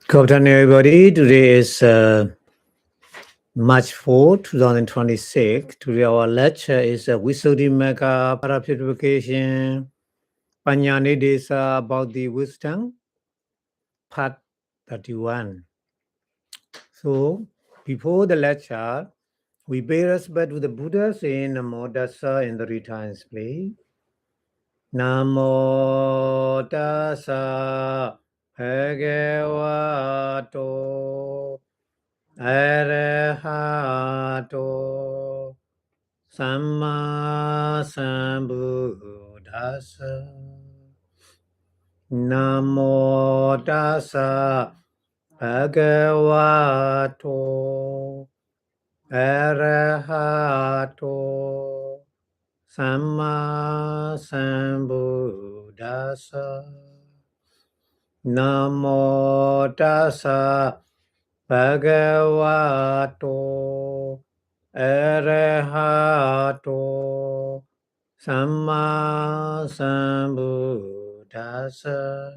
Good afternoon, everybody. Today is March 4, 2026. Today our lecture is Visuddhimagga para Purification, Panyani about the wisdom, part 31. So, before the lecture, we pay respect to the Buddha saying Namo Tassa in the three times, please. Namo Tassa Bhagavato Arahato Samma Sambuddhassa. Namo Tassa Bhagavato Arahato Samma Sambuddhassa. Namo Tassa Bhagavato Arahato Samma Sambuddhassa.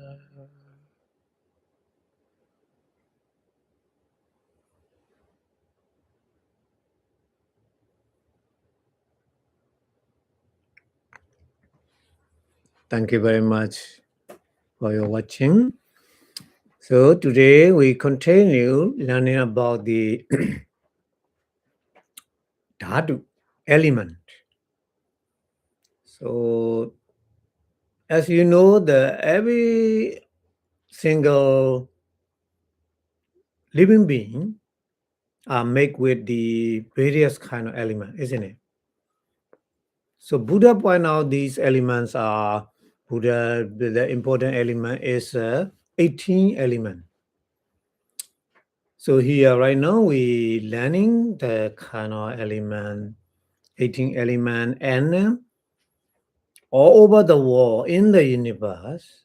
Thank you very much for your watching. So today we continue learning about the dhatu element. So as you know, every single living being are made with the various kind of elements, isn't it? So Buddha point out these elements are the important element is 18 element. So here right now we learning the kind of element, 18 element, and all over the world in the universe,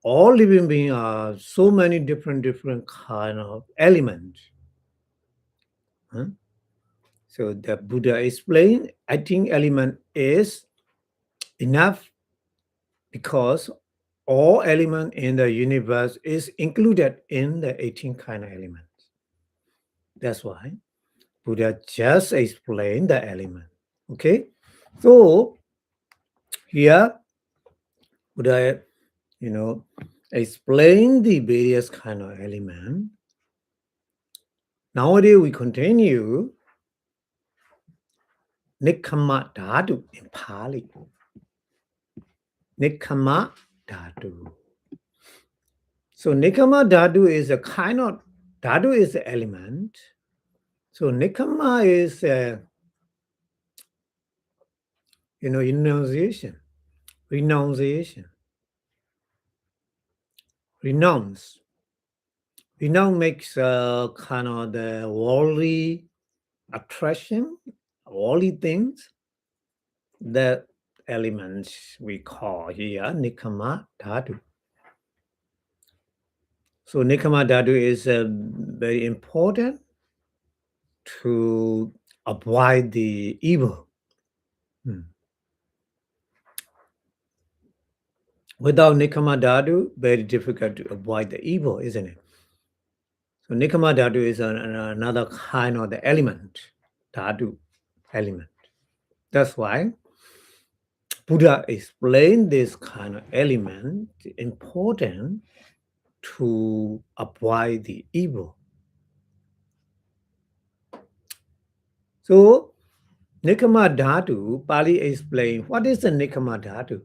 all living beings are so many different kind of elements. Huh? So the Buddha explained, 18 element is enough because all element in the universe is included in the 18 kind of elements. That's why Buddha just explained the element. Okay, so here Buddha, explain the various kind of element. Nowadays we continue Nikkhamma Dhatu in Pali. Nikkhamma Dhatu. So Nikkhamma Dhatu is a kind of Dhatu is the element. So Nikkhamma is renunciation. Renounce. Renounce makes kind of the worldly attraction, worldly things. The elements we call here Nikkhamma Dhatu. So Nikkhamma Dhatu is very important to avoid the evil. Without Nikkhamma Dhatu, very difficult to avoid the evil, isn't it? So Nikkhamma Dhatu is another kind of the element, Dhatu element. That's why Buddha explained this kind of element important to avoid the evil. So Nikkhamma Dhatu, Pali explained what is the Nikkhamma Dhatu?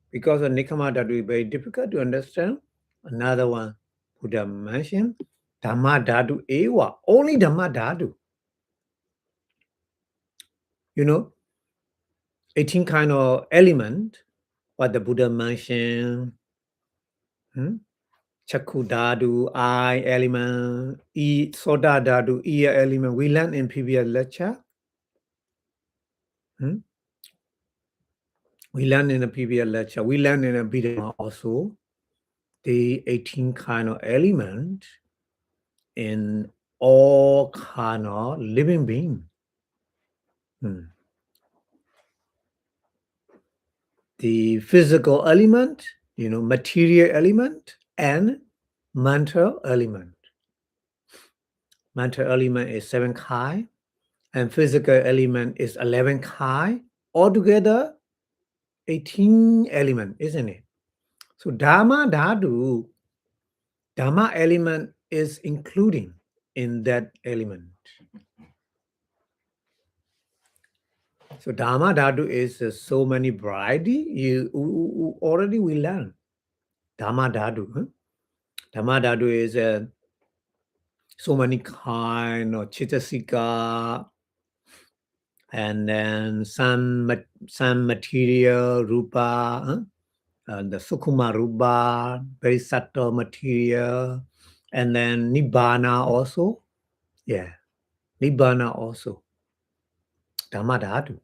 Because the Nikkhamma Dhatu is very difficult to understand. Another one Buddha mentioned, Dhamma Dhatu Eva, only Dhamma Dhatu. 18 kind of element, what the Buddha mentioned. Chakku Dhatu, eye element, Sota Dhatu, ear element. We learned in previous lecture. We learned in the previous lecture. We learned in Abhidhamma also the 18 kind of element in all kind of living being. The physical element, material element, and mental element. Mental element is 7 kind, and physical element is 11 kind. Altogether, 18 element, isn't it? So Dharma element is including in that element. So Dharma Dhatu is so many variety. Already we learn Dharma Dhatu. Huh? Dharma Dhatu is so many kind of Chittasika, and then some material Rupa, huh? And the Sukhuma Rupa, very subtle material, and then Nibbana also. Yeah, Nibbana also. Dhamma Dhatu.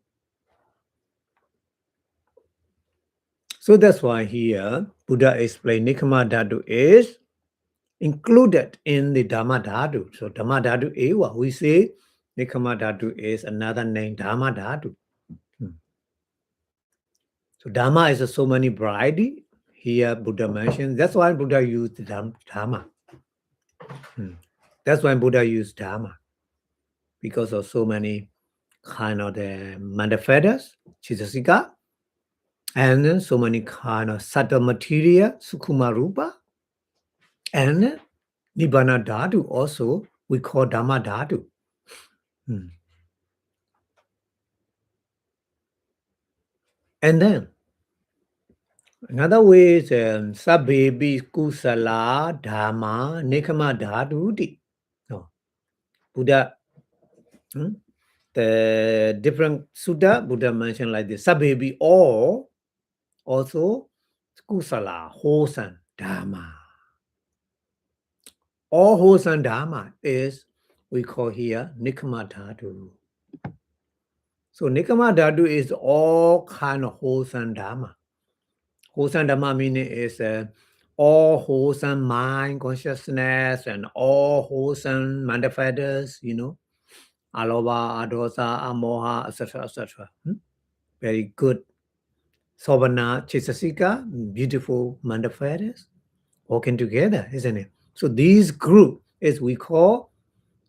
So that's why here Buddha explained Nikama Dhatu is included in the Dhamma Dhatu. So Dhamma Dhatu Eva, we say Nikama Dhatu is another name, Dhamma Dhatu. So Dhamma is so many variety. Here Buddha mentioned. That's why Buddha used Dhamma. That's why Buddha used Dhamma. Because of so many kind of the manifestos, Chittasika, and then so many kind of subtle material, Sukhuma Rupa, and Nibbana Dhatu also we call Dhamma Dhatu. And then another way is Sabbebi Kusala Dhamma Nikama Dhatu. No. Buddha, the different Sutta, Buddha mentioned like this. Sabbebi all also Kusala, wholesome Dhamma. All wholesome Dhamma is, we call here, Nikama Dhatu. So Nikama Dhatu is all kind of wholesome Dhamma. Wholesome Dhamma meaning is all wholesome mind, consciousness, and all wholesome manifestors, Aloha, Adosa, Amoha, etc., etc. Very good. Sobhana, Chittasika, beautiful manifestors, working together, isn't it? So these group is we call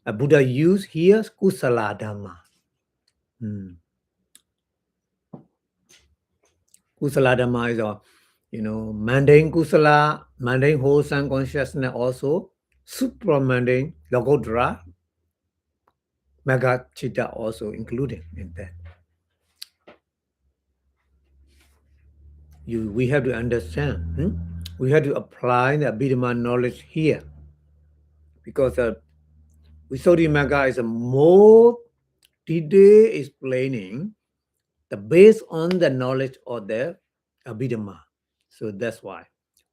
Buddha use here Kusala Dhamma. Kusala Dhamma is mundane Kusala, mundane wholesome consciousness also, supra-mundane Lokodra, Magga Chitta also included in that. We have to understand. We have to apply the Abhidhamma knowledge here. Because Visuddhimagga is a more detailed explaining the based on the knowledge of the Abhidhamma. So that's why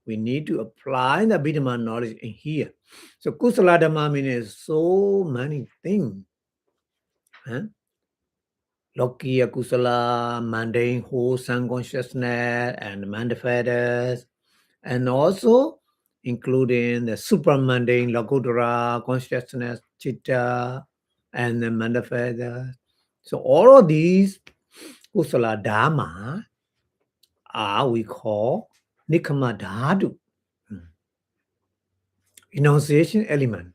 we need to apply the Abhidhamma knowledge in here. So Kusala Dhamma means so many things. Lokiya Kusala, mundane wholesome consciousness and manifestors, and also including the supramundane Lokuttara consciousness, Chitta, and the manifestors. So all of these Kusala Dhamma are we call Nikama Dhatu. Enunciation element.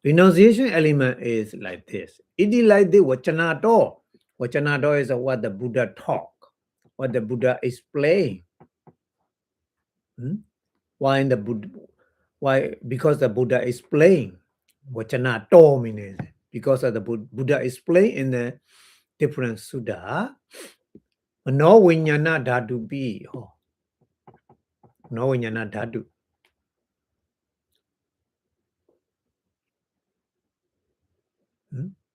Enunciation element is like this. It is like the Vachanato. Vachanato is what the Buddha taught, what the Buddha explained. Why in the Buddha? Why? Because the Buddha explained. Vachanato means because of the Buddha explained in the different Sutta. No vinyana dhatu be. No vinyana dhatu.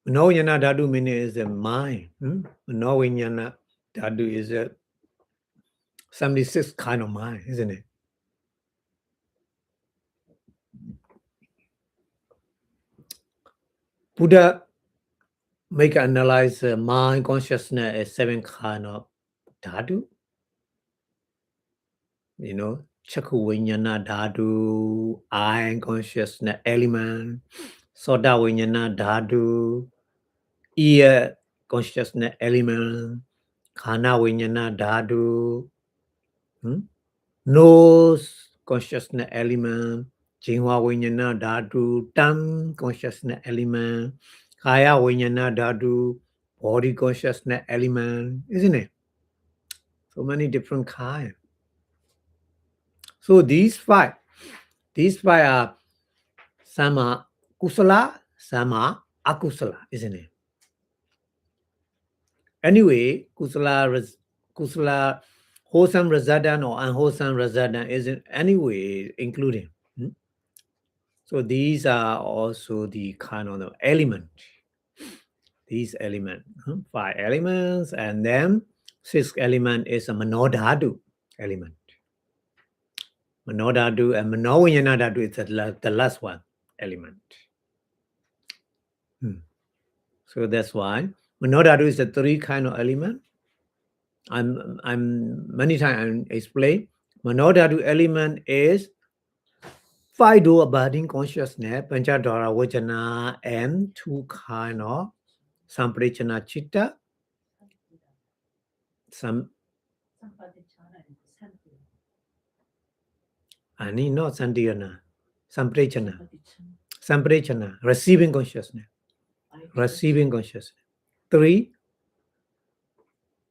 No vinyana dhatu meaning is the mind. No vinyana dhatu is a 76 kind of mind, isn't it? Buddha make analyze mind consciousness as 7 kind of dhatu. Chakku vinyana dhatu, eye consciousness element, soda vinyana dhatu, ear consciousness element, khana vinyana dhatu, nose consciousness element, Jingwa Vinyana Dhatu, Tam consciousness element, Kaya Vinyana Dhatu, body consciousness element, isn't it? So many different kinds. So these five are sama kusala, sama akusala, isn't it? Anyway, kusala, wholesome residence or unwholesome residence isn't anyway including. So these are also the kind of element. These elements, 5 elements, and then 6th element is a manodhatu element. Manodhatu and manovinyana is the last one element. So that's why manodhatu is the 3 kind of element. I'm many times I explain. Manodhatu element is 5 door abiding consciousness, panchadhara vajana, and 2 kind of samprachana chitta. Ani not sandhyana, samprachana, receiving consciousness. 3,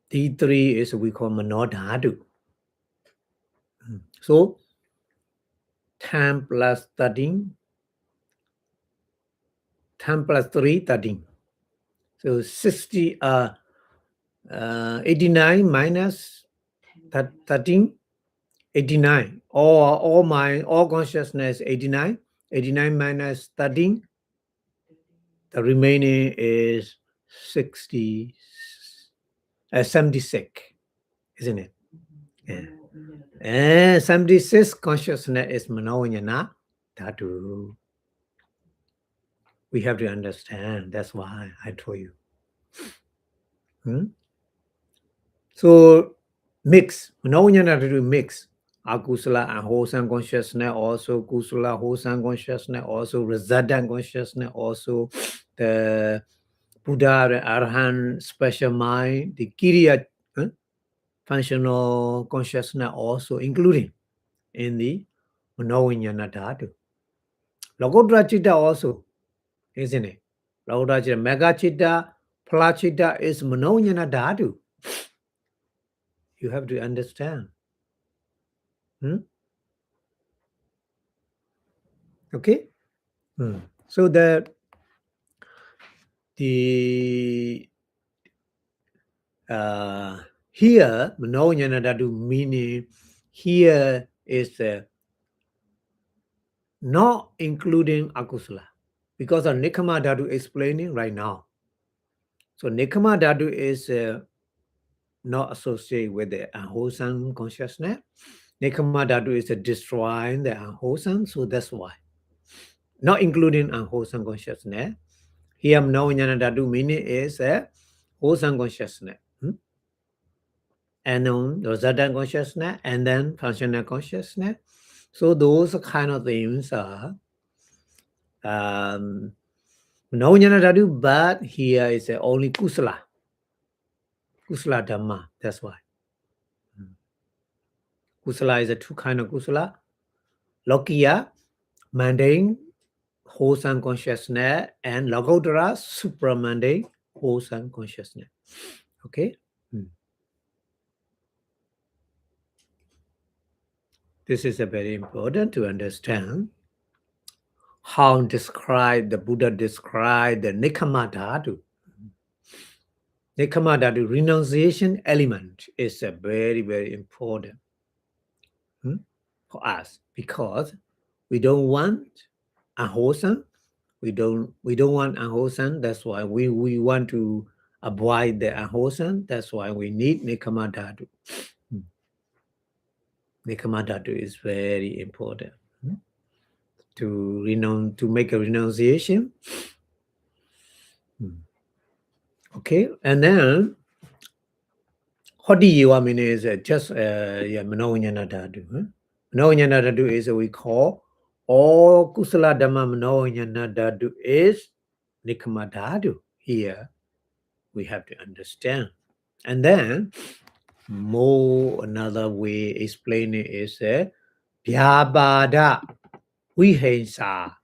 T3 is we call manodhatu. So 10 plus 13, 10 plus 3, 13. So 89 minus 13, 89. All consciousness 89. 89 minus 13. The remaining is 76, isn't it? Yeah. And 76 consciousness is manovinyana dhatu. We have to understand. That's why I told you. So mix. Manovinyana dhatu mix. Akusala and wholesome consciousness, also kusala, wholesome consciousness, also resident consciousness, also the Buddha, the Arhan special mind, the Kiriya functional consciousness also including in the manovinyana dhatu. Lokottara chitta also, isn't it? Lokottara chitta, mega chitta, phala chitta is manovinyana dhatu. You have to understand. Okay? So the here manovinyana dhatu meaning here is not including akusala, because of Nikama Dhatu explaining right now. So Nikama Dhatu is not associated with the unwholesome consciousness. Nikama Dhatu is destroying the unwholesome, so that's why. Not including unwholesome consciousness. Here Manovinyana Dhatu meaning is wholesome consciousness. And then resident consciousness, and then functional consciousness. So those kind of things are Manovinyana Dhatu, but here is only kusala. Kusala Dhamma, that's why. Kusala is a 2 kind of kusala. Lokiya, mundane, wholesome consciousness, and Lokottara, supramundane, wholesome consciousness. Okay? This is very important to understand how the Buddha described the Nikama Dhatu. Nikama Dhatu, renunciation element, is very, very important for us, because we don't want unwholesome. We don't want unwholesome. That's why we want to avoid the unwholesome. That's why we need Nikama Dhatu. Nikama Dhatu is very important to make a renunciation. Okay, and then Hodi Yewa means just Manovinyana Dhatu. Manovinyana Dhatu is we call all Kusala Dhamma Manovinyana Dhatu is Nikama Dhatu. Here we have to understand. And then another way explaining is Vyabhada. Vihesa.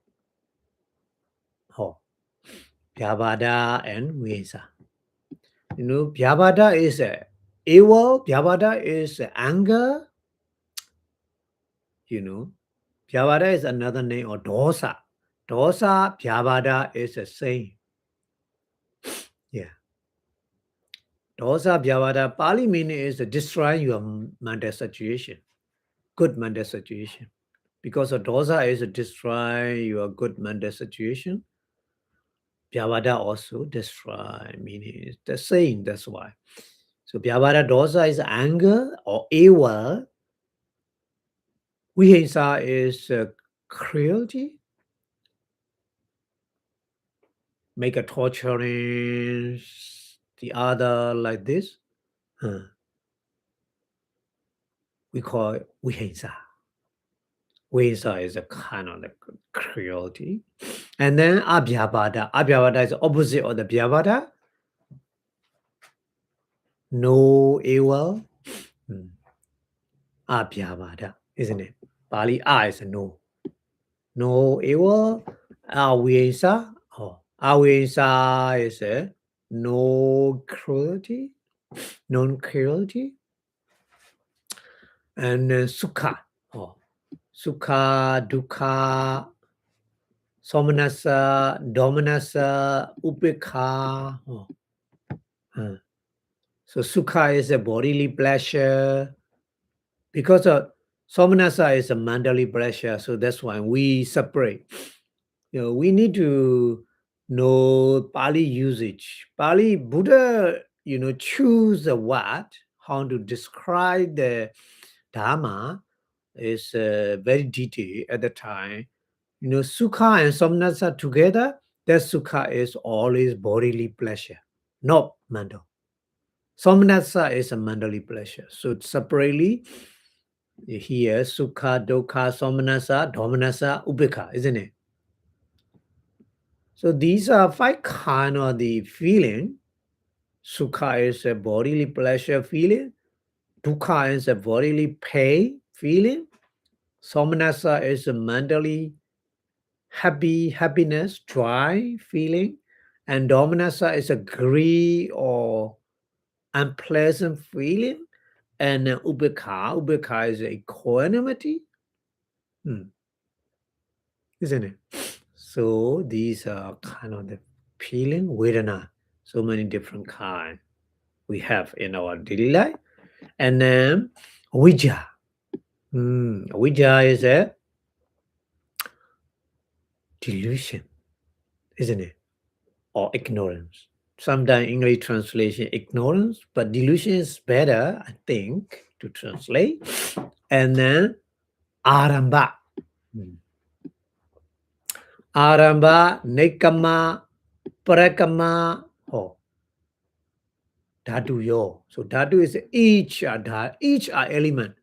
Oh, Vyavada and Vihesa. Vyavada is evil. Vyavada is anger. Vyavada is another name, or dosa. Dosa, Vyavada is the same. Yeah. Dosa, Vyavada, Pali meaning is destroying your mental situation, good mental situation. Because of dosa is destroy your good mental situation. Vyavada also destroy, meaning it's the same, that's why. So Vyavada dosa is anger or evil. Vihimsa is cruelty, make a torturing the other like this. We call it vihimsa. Vihimsa is a kind of like cruelty. And then abhyavada. Abhyavada is the opposite of the vyavada. No evil. Abhyavada, isn't it? Pali A is a no. No evil. Avisa. Avisa is a no cruelty. Non-cruelty. And sukha. Sukha, dukkha, somanasa, domanasa, upekha. So sukha is a bodily pleasure. Because somanasa is a mentally pleasure, so that's why we separate. We need to know Pali usage. Pali Buddha, choose the word, how to describe the Dharma is very detailed at the time. Sukha and somanasa together, that sukha is always bodily pleasure, not mental. Somanasa is a mentally pleasure. So separately, here, sukha, dukkha, somanasa, domanasa, upekha, isn't it? So these are 5 kind of the feeling. Sukha is a bodily pleasure feeling. Dukkha is a bodily pain feeling. Somanasa is a mentally happiness, joy feeling. And domanasa is a grief or unpleasant feeling. And upekha is equanimity. Isn't it? So these are kind of the feeling, vedana, so many different kinds we have in our daily life. And then vijja. Vijja is a delusion, isn't it? Or ignorance. Sometimes English translation ignorance, but delusion is better, I think, to translate. And then aramba. Aramba, nekama, parakama. Dhatu yo. So dhatu is each are element.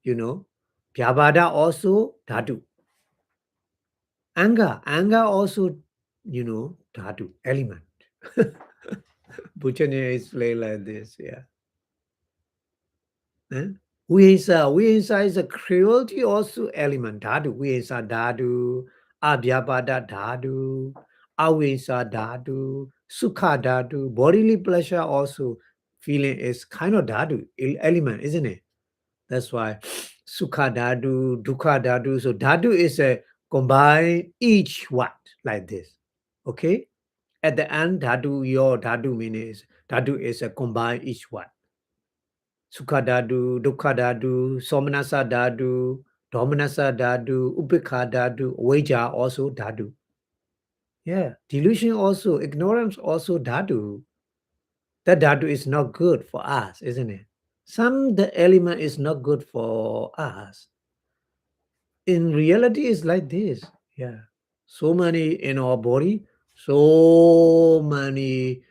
Vyavada also dhatu. Anger also, dhatu, element. Buchanya explain like this, yeah. Vihimsa is a cruelty also element. Dhatu, vihimsa dhatu, abhyavada dhatu, avihimsa dhatu, sukha dhatu, bodily pleasure also feeling is kind of dhatu element, isn't it? That's why sukha dhatu, dukkha dhatu. So dhatu is a combine each what like this. Okay? At the end, your dhatu means dhatu is a combine each what. Sukha dhatu, dukkha dhatu, somanasa dhatu, domanasa dhatu, upekha dhatu, vijja also dhatu. Yeah. Delusion also, ignorance also dhatu. That dhatu is not good for us, isn't it? The element is not good for us. In reality, it's like this. Yeah. So many in our body, so many,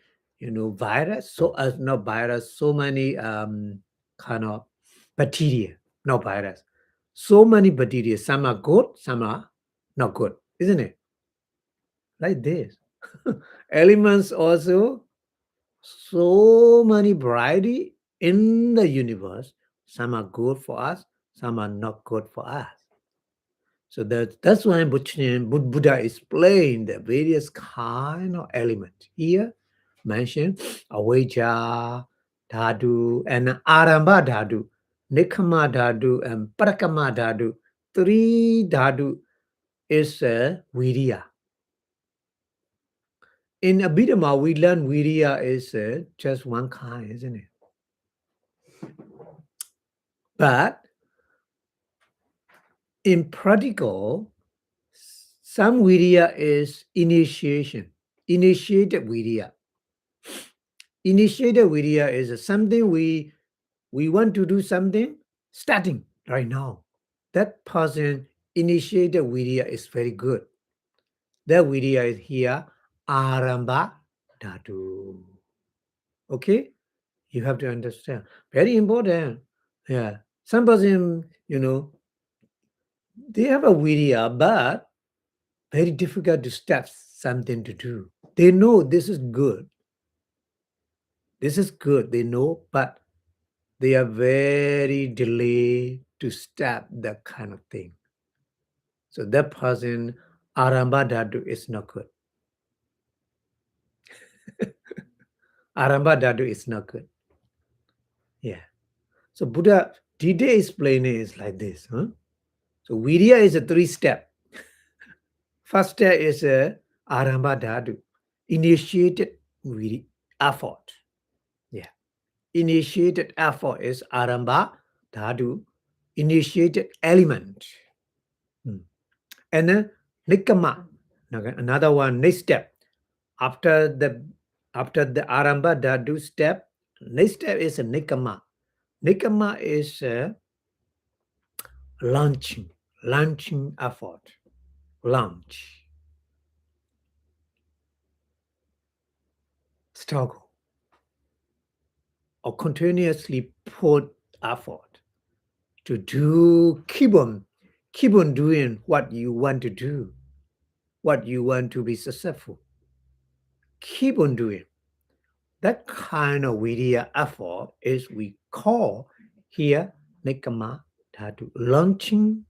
virus, not virus, so many kind of bacteria, not virus. So many bacteria, some are good, some are not good, isn't it? Like this. Elements also, so many variety in the universe. Some are good for us, some are not good for us. So that's why Buddha explained the various kind of elements. Here mentioned Avijja, Dhatu, and Arambha Dhatu, Nikama Dhatu, and Parakama Dhatu. Three Dhatu is Virya. In Abhidhamma, we learn Virya is just one kind, isn't it? But in practical, some Virya is initiation, initiated Virya. Initiated Virya is something we want to do something starting right now. That person initiated Virya is very good. That Virya is here, Arambha Dhatu. Okay? You have to understand. Very important. Yeah. Some person, they have a Virya, but very difficult to start something to do. They know this is good. This is good, they know, but they are very delayed to start that kind of thing. So that person, Arambha Dhatu, is not good. Arambha Dhatu is not good. Yeah. So Buddha detail explaining is like this. Huh? So Virya is a 3-step. First step is Arambha Dhatu, initiated effort. Yeah. Initiated effort is Arambha Dhatu, initiated element. And then Nikama, another one, next step. After the Arambha Dhatu step, next step is a Nikama. Nikama is launching effort. Launch. Struggle. Or continuously put effort to do, keep on doing what you want to do, what you want to be successful. Keep on doing. That kind of Virya effort is we call here Nikama Dhatu, launching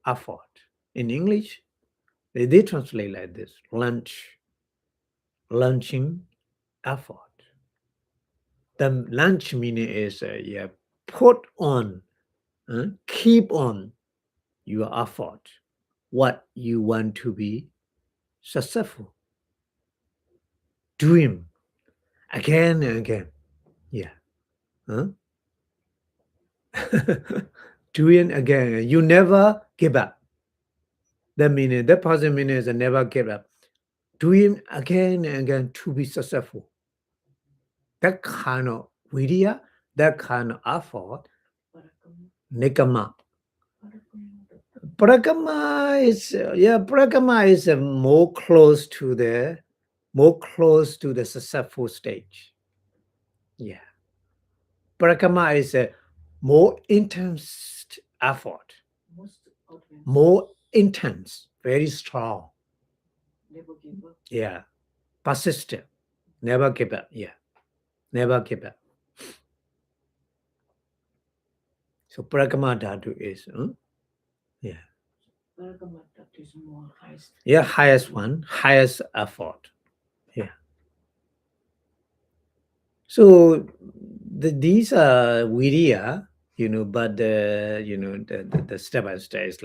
effort. In English, they translate like this, launching effort. The launch meaning is put on, keep on your effort, what you want to be successful. Doing again and again. Yeah. Huh? Doing again. You never give up. That positive meaning is never give up. Doing again and again to be successful. That kind of Virya, that kind of effort, Nikama. Parakama is more close to the successful stage. Yeah. Parakama is a more intense effort. More intense, very strong. Never give up. Yeah. Persistent. Never give up. Yeah. Never give up. So Parakama Dhatu is, yeah. Parakama Dhatu is more highest. Yeah, highest one, highest effort. Yeah. So these are Virya, but the step by step is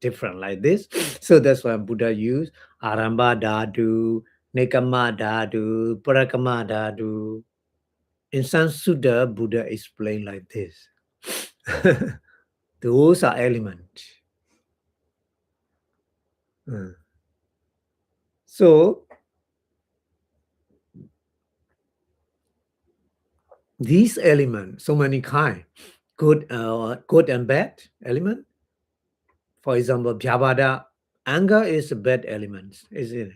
different like this. So that's why Buddha used Arambha Dhatu, Nikama Dhatu, Parakama Dhatu. In some sutta, Buddha explained like this. Those are elements. So these elements, so many kind, good and bad element. For example, Bhyavada, anger is a bad element, isn't it?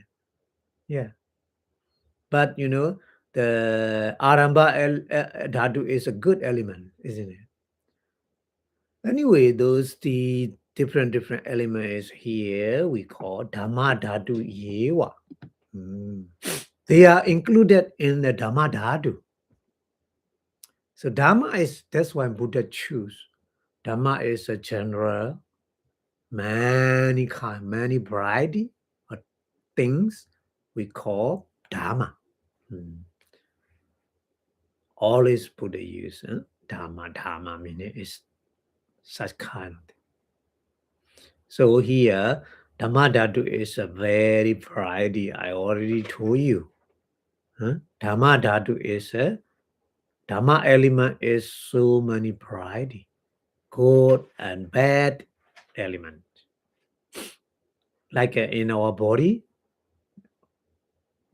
Yeah. But the Arambha Dhatu is a good element, isn't it? Anyway, those the different elements here we call Dhamma Dhatu Yeva. They are included in the Dhamma Dhatu. So Dhamma that's why Buddha choose. Dhamma is a general many kind, many variety of things we call Dharma. Always Buddha use Dharma meaning is such kind of thing. So here, Dhamma Dhatu is a very variety. I already told you. Dhamma Dhatu is a Dhamma element is so many variety, good and bad element. Like in our body,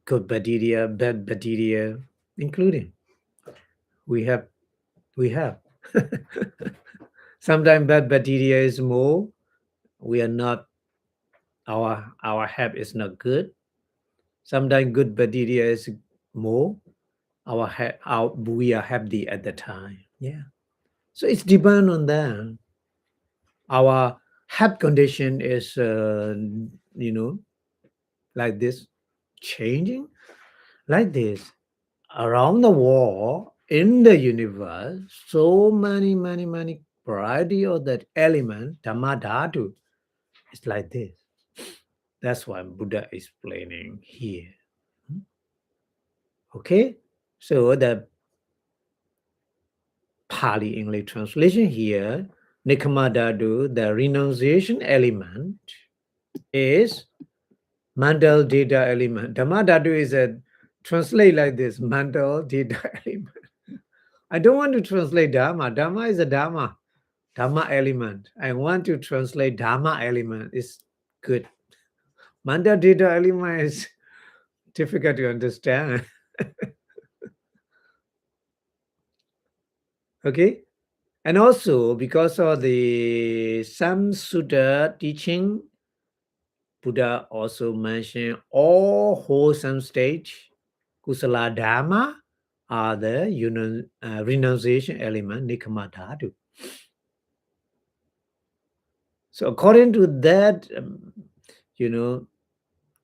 good bacteria, bad bacteria, including we have. Sometimes bad bacteria is more. We are not. Our health is not good. Sometimes good bacteria is more. We are happy at the time. Yeah. So it's depend on that. Our health condition is like this, changing like this around the world in the universe. So many variety of that element Dhamma Dhatu. It's like this. That's why Buddha is explaining here. Okay, so the Pali English translation here, Nikama Dhatu, the renunciation element is mental data element. Dhamma Dhatu is a translate like this, mental data element. I don't want to translate Dhamma. Dhamma is a Dhamma element. I want to translate Dhamma element. It's good. Mental data element is difficult to understand. Okay, and also because of the some Sutta teaching, Buddha also mentioned all wholesome stage, kusala dharma, are the renunciation element, nikama dhatu. So according to that,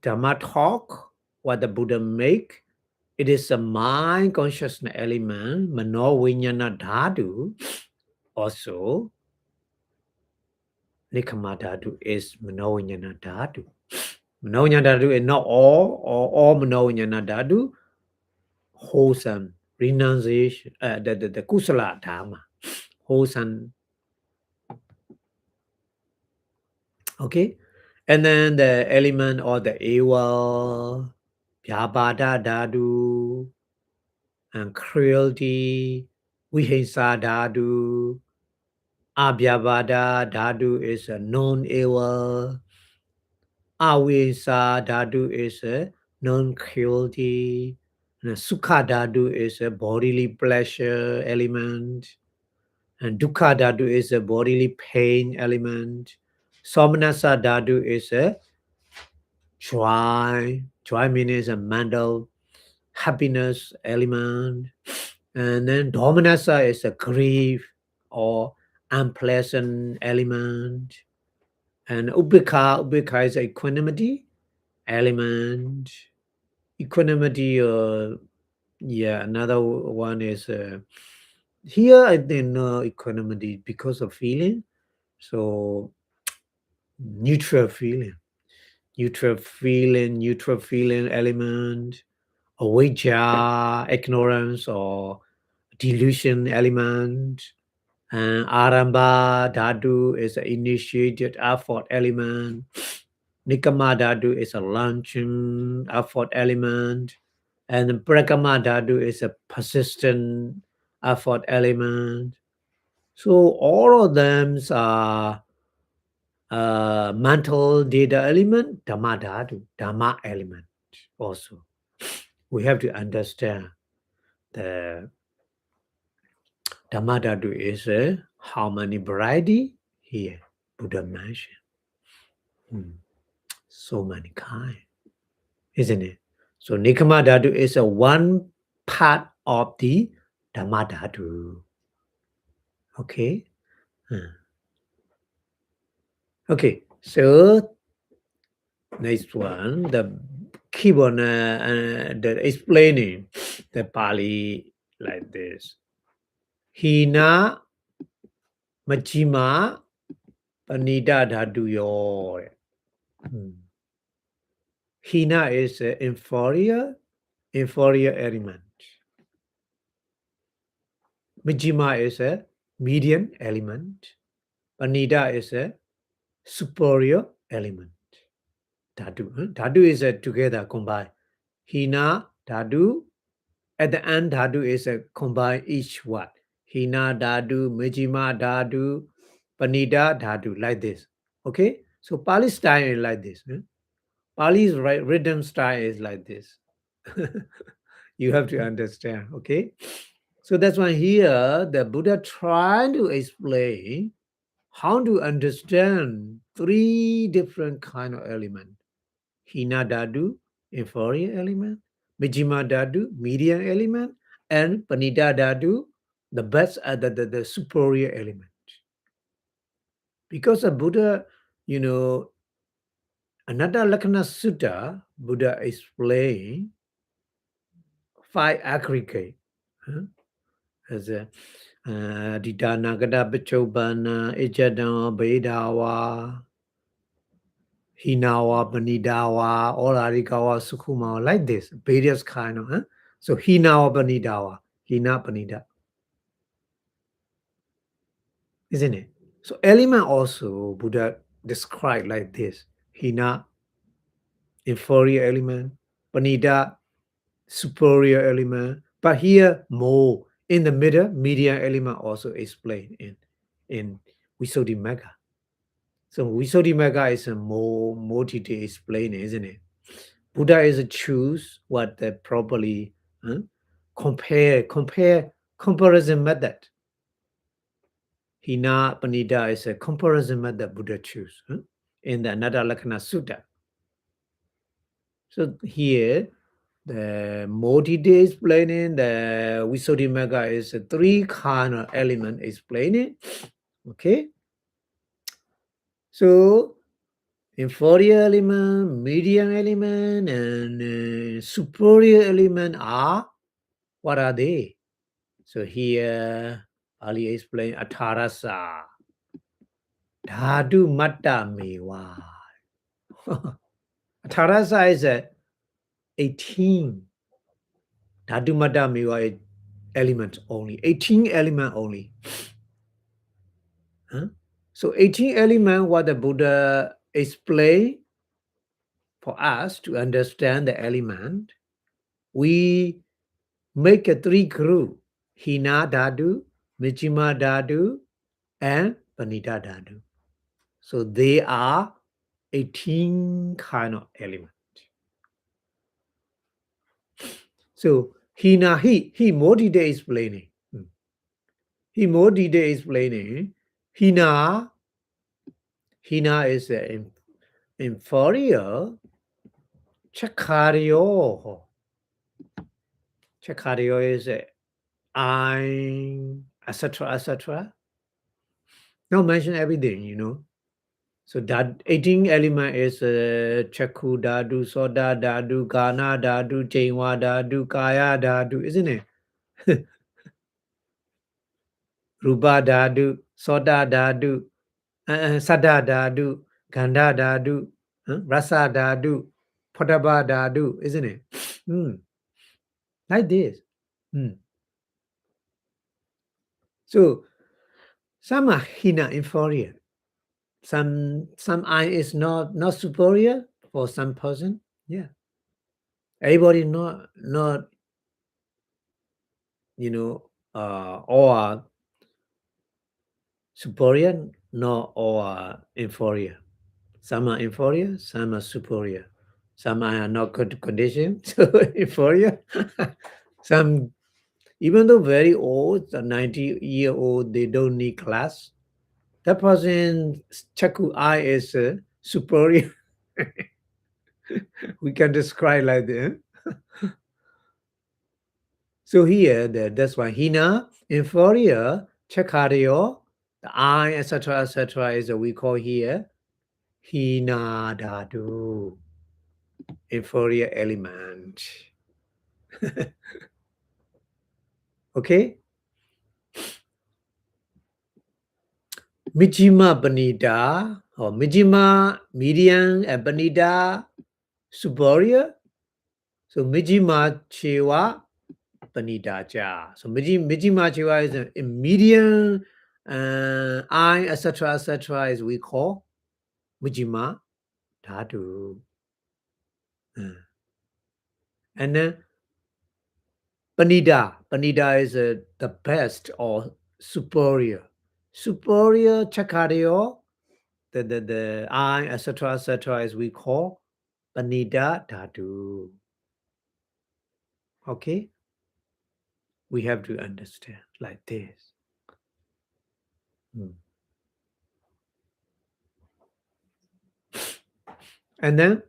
Dhamma talk, what the Buddha make, it is a mind consciousness element, mano vinyana dhatu. Also, nikama dhatu is mano vinyana dhatu. Mano vinyana dhatu is not all mano vinyana dhatu. Wholesome renunciation, the kusala dharma, wholesome. Okay, and then the element or the eva, vyabhada dhatu, and cruelty, vihisa dhatu, abhyabhada dhatu is a non-eva, avihisa dhatu is a non-cruelty, and sukha dhatu is a bodily pleasure element. And dukkha dhatu is a bodily pain element. Somanasa dhatu is a joy. Joy means a mental happiness element. And then domanasa is a grief or unpleasant element. And ubhikha is equanimity element. Equanimity, another one is here I think equanimity because of feeling. So neutral feeling element, avijja, ignorance or delusion element. And aramba dhatu is an initiated effort element. Nikama dhatu is a launching effort element. And prakama dhatu is a persistent effort element. So all of them are mental data element, Dhamma dhatu, Dhamma element also. We have to understand the Dhamma dhatu is how many variety here Buddha mentioned. So many kind, isn't it? So Nikama dhatu is a one part of the Dhamma dhatu. Okay. Okay, so next one, the keyboard the explaining the Pali like this. Hina Majima Panida dhatu yo. Hina is an inferior element. Majjhima is a median element. Panida is a superior element. Dhatu. Dhatu is a together combined. Hina dhatu. At the end, dhatu is a combine each word. Hina dhatu, Majjhima dhatu, Panida dhatu, like this. Okay? So Pali style is like this. Pali's rhythm style is like this. You have to understand. Okay? So that's why here the Buddha trying to explain how to understand three different kind of elements. Hina dhatu, inferior element, Majjhima dhatu, median element, and Panida dhatu, the best, the superior element. Because the Buddha, another Lakkhana Sutta, Buddha explained 5 aggregate. As a Didana Gada Bichobana, Ijadana, Bedawa, Hinawa, Banidawa, all Arikawa, Sukuma, like this, various kind of. So Hinawa, Banidawa, Hina, Banida. Isn't it? So element also, Buddha described like this. Hina, inferior element, Banida, superior element. But here, more in the middle, median element also explained in Visuddhimagga. So Visuddhimagga is a more detailed explain, isn't it? Buddha is choose what the properly comparison method. Hina Panida is a comparison method Buddha choose in the Anada Lakkhana Sutta. So here the more detailed explaining the Visuddhimagga is 3 kind of element explaining. Okay. So inferior element, median element, and superior element are, what are they? So here, Ali explained Atharasa. Dhatu Matta Mewa. Atharasa is 18. Dhatu Matta Mewa element only. 18 element only. So 18 element what the Buddha explained for us to understand the element. We make a 3 group. Hina Dhatu, Majjhima Dhatu, and Panida Dhatu. So they are 18 kind of element. So Hina, he more detail explaining. He more detail explaining. Hina is an inferior Chakaryo. Chakaryo is I, etc., etc. Not mention everything. So that 18 element is Chakku Dhatu, Soda Dhatu, Gana Dhatu, Jainwa Dhatu, Kaya Dhatu, isn't it? Rupa Dhatu, Soda Dhatu, Sada Dhatu, Gandha Dhatu, Rasa Dhatu, Potaba Dhatu, isn't it? Like this. So some are hina, inferior. Some I is not superior for some person. Yeah. Everybody not all are superior, not all are inferior. Some are inferior, some are superior. Some are not good condition, so inferior. Some, even though very old, 90-year-old, they don't need class. That person, Chaku eye is superior. We can describe like that. So here, that's why hina, inferior, Chakaryo, the eye, etc., is we call here hina dhatu, inferior element. Okay. Mijima Panida or Mijima medium and Panida superior. So Mijima Chewa Panida Cha. So Mijima Chewa is a medium I, etc., is we call Mijima Dhatu. And then Panida is the best or superior. Superior Chakario, the I, etc., as we call Panida Dhatu. Okay? We have to understand like this. And then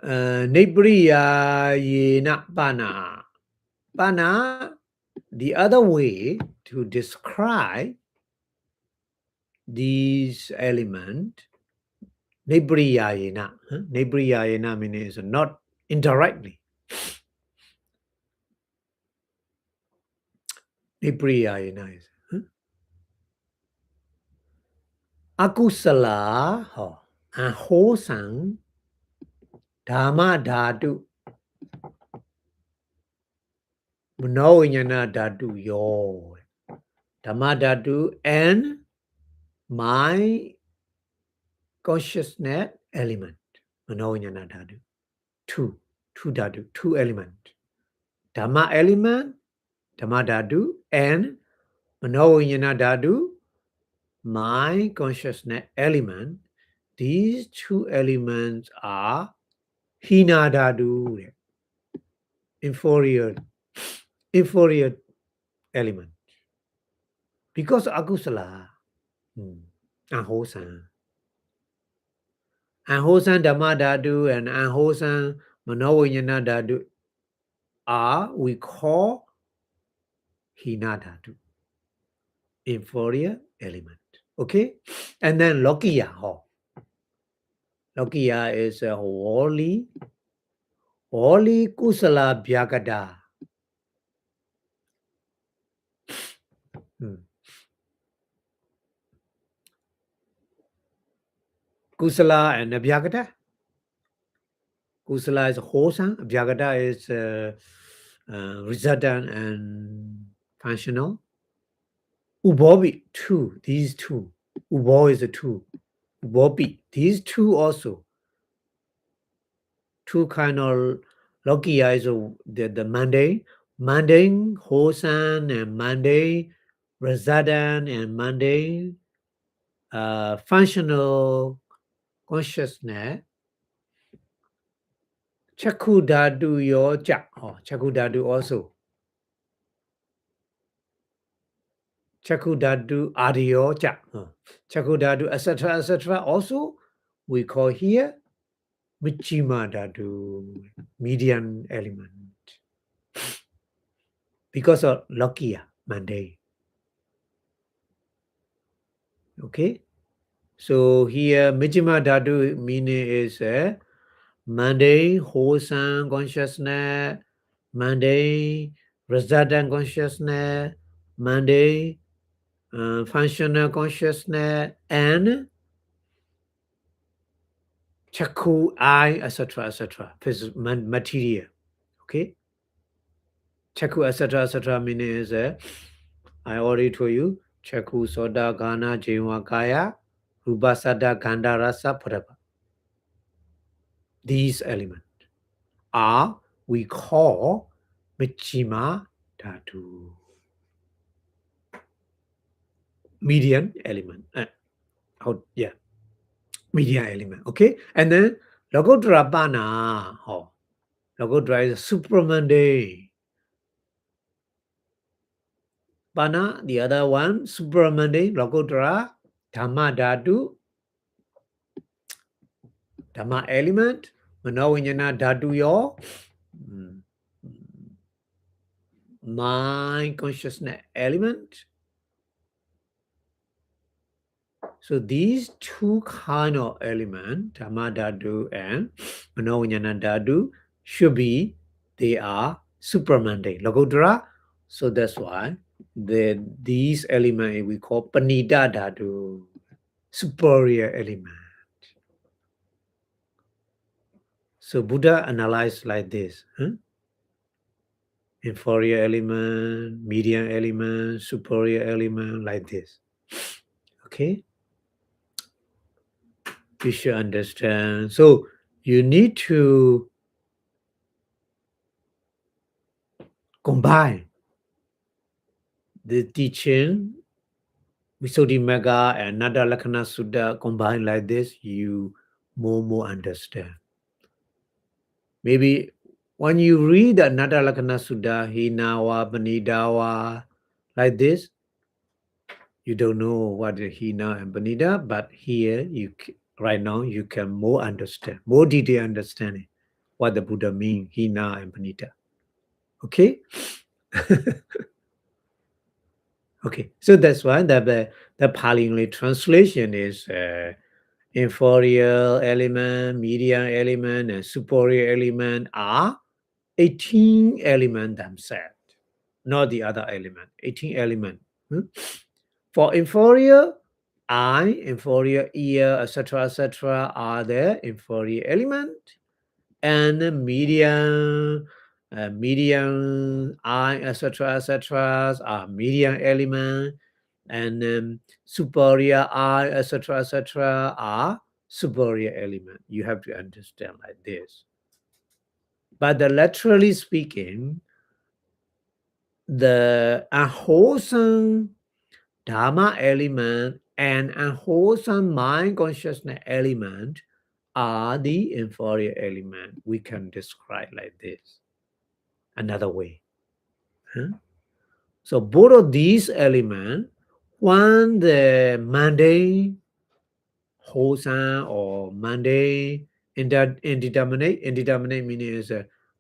Nibriya Yena Pana. Pana, the other way to describe these elements, Nibriya Yena. Nibriya Yena means not indirectly. Nibriya Yena is Akusala unwholesome Dhamma Dhatu Manovinyana Dhatu Yo Dhamma Dhatu and my consciousness element Manovinyana Dhatu two dhatu, two element Dhamma element Dhamma Dhatu and Manovinyana Dhatu my consciousness element. These two elements are Hina Dhatu, inferior element. Because Akusala, unwholesome. Unwholesome Dhamma Dhatu and unwholesome Manovinyana Dhatu are, we call Hina Dhatu, inferior element. Okay? And then Lokiya. Lokiya is a holy Kusala Bhyagada. Kusala and Abhyagata. Kusala is wholesome, Abhyagata is resultant and functional. Ubobi, two, these two. Ubo is a two. Ubobi, these two also. Two kind of Lokiya is the mundane, wholesome, and mundane, resultant, and mundane, functional consciousness. Chakku Dhatu yo cha. Chakku Dhatu also. Chakku Dhatu adiyo cha. Chakku Dhatu, etc. Also, we call here Michima Dhatu, median element. Because of Lokiya, Monday. Okay? So here, Michima Dhatu meaning is Monday, wholesome consciousness, Monday, resultant consciousness, Monday, functional consciousness, and Chakku, eye, etc., material. Okay? Chakku, etc., meaning is, I already told you, Chakku, Soda, Gana, Jiva, Kaya, Vipassanā, Gandha, Rasa, Purapa. These elements are, we call Michima Dhatu. Median element. Median element. Okay? And then Lokottara Pana. Lokottara is supramundane. Pana, the other one, supramundane, Lokottara, Dhamma Dhatu, Dhamma element, Manovinyana Dhatu yo, mind consciousness element. So these two kind of elements, Dhamma Dhatu and Manovinyana Dhatu, should be, they are supramundane, Lokottara. So that's why these elements we call Panida Dhatu, superior element. So Buddha analyzed like this. Inferior element, medium element, superior element, like this. Okay? You should understand. So you need to combine the teaching, Visuddhimagga and Nada Lakkhana Sutta, combined like this, you more understand. Maybe when you read the Nada Lakkhana Sutta, Hinawa, Panidawa, like this, you don't know what is Hina and Panida, but here right now you can more understand, more detailed understanding what the Buddha means, Hina and Panida. Okay? Okay, so that's why the Pali English translation is inferior element, medium element, and superior element are 18 elements themselves, not the other element, 18 elements. For inferior eye, inferior ear, etc., are the inferior element, and medium, medium eye, etc., are medium element, and superior eye, etc., are superior element. You have to understand like this. But literally speaking, the unwholesome Dharma element and unwholesome mind consciousness element are the inferior element. We can describe like this. Another way. So both of these elements, one the mundane, wholesome or mundane, indeterminate meaning is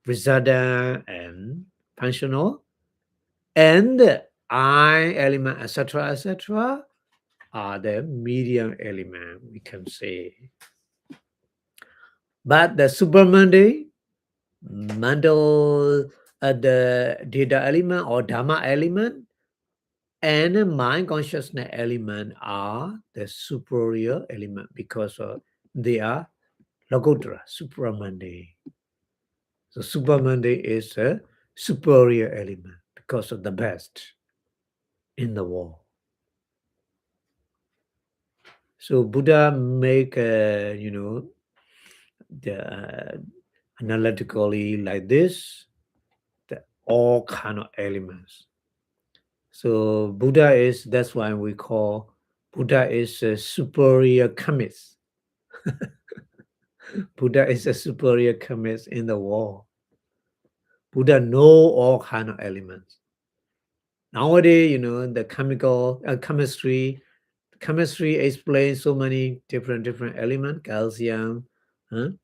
resultant and functional, and the I element, etc., are the medium element, we can say. But the supermundane, mental, the data element or Dhamma element, and the mind consciousness element are the superior element because they are Logotra, supramundane. So supermundane is a superior element because of the best in the world. So Buddha make the analytically like this, all kind of elements. So Buddha is, that's why we call Buddha is a superior chemist. Buddha is a superior chemist in the world. Buddha know all kind of elements. Nowadays, the chemistry explains so many different elements, calcium, and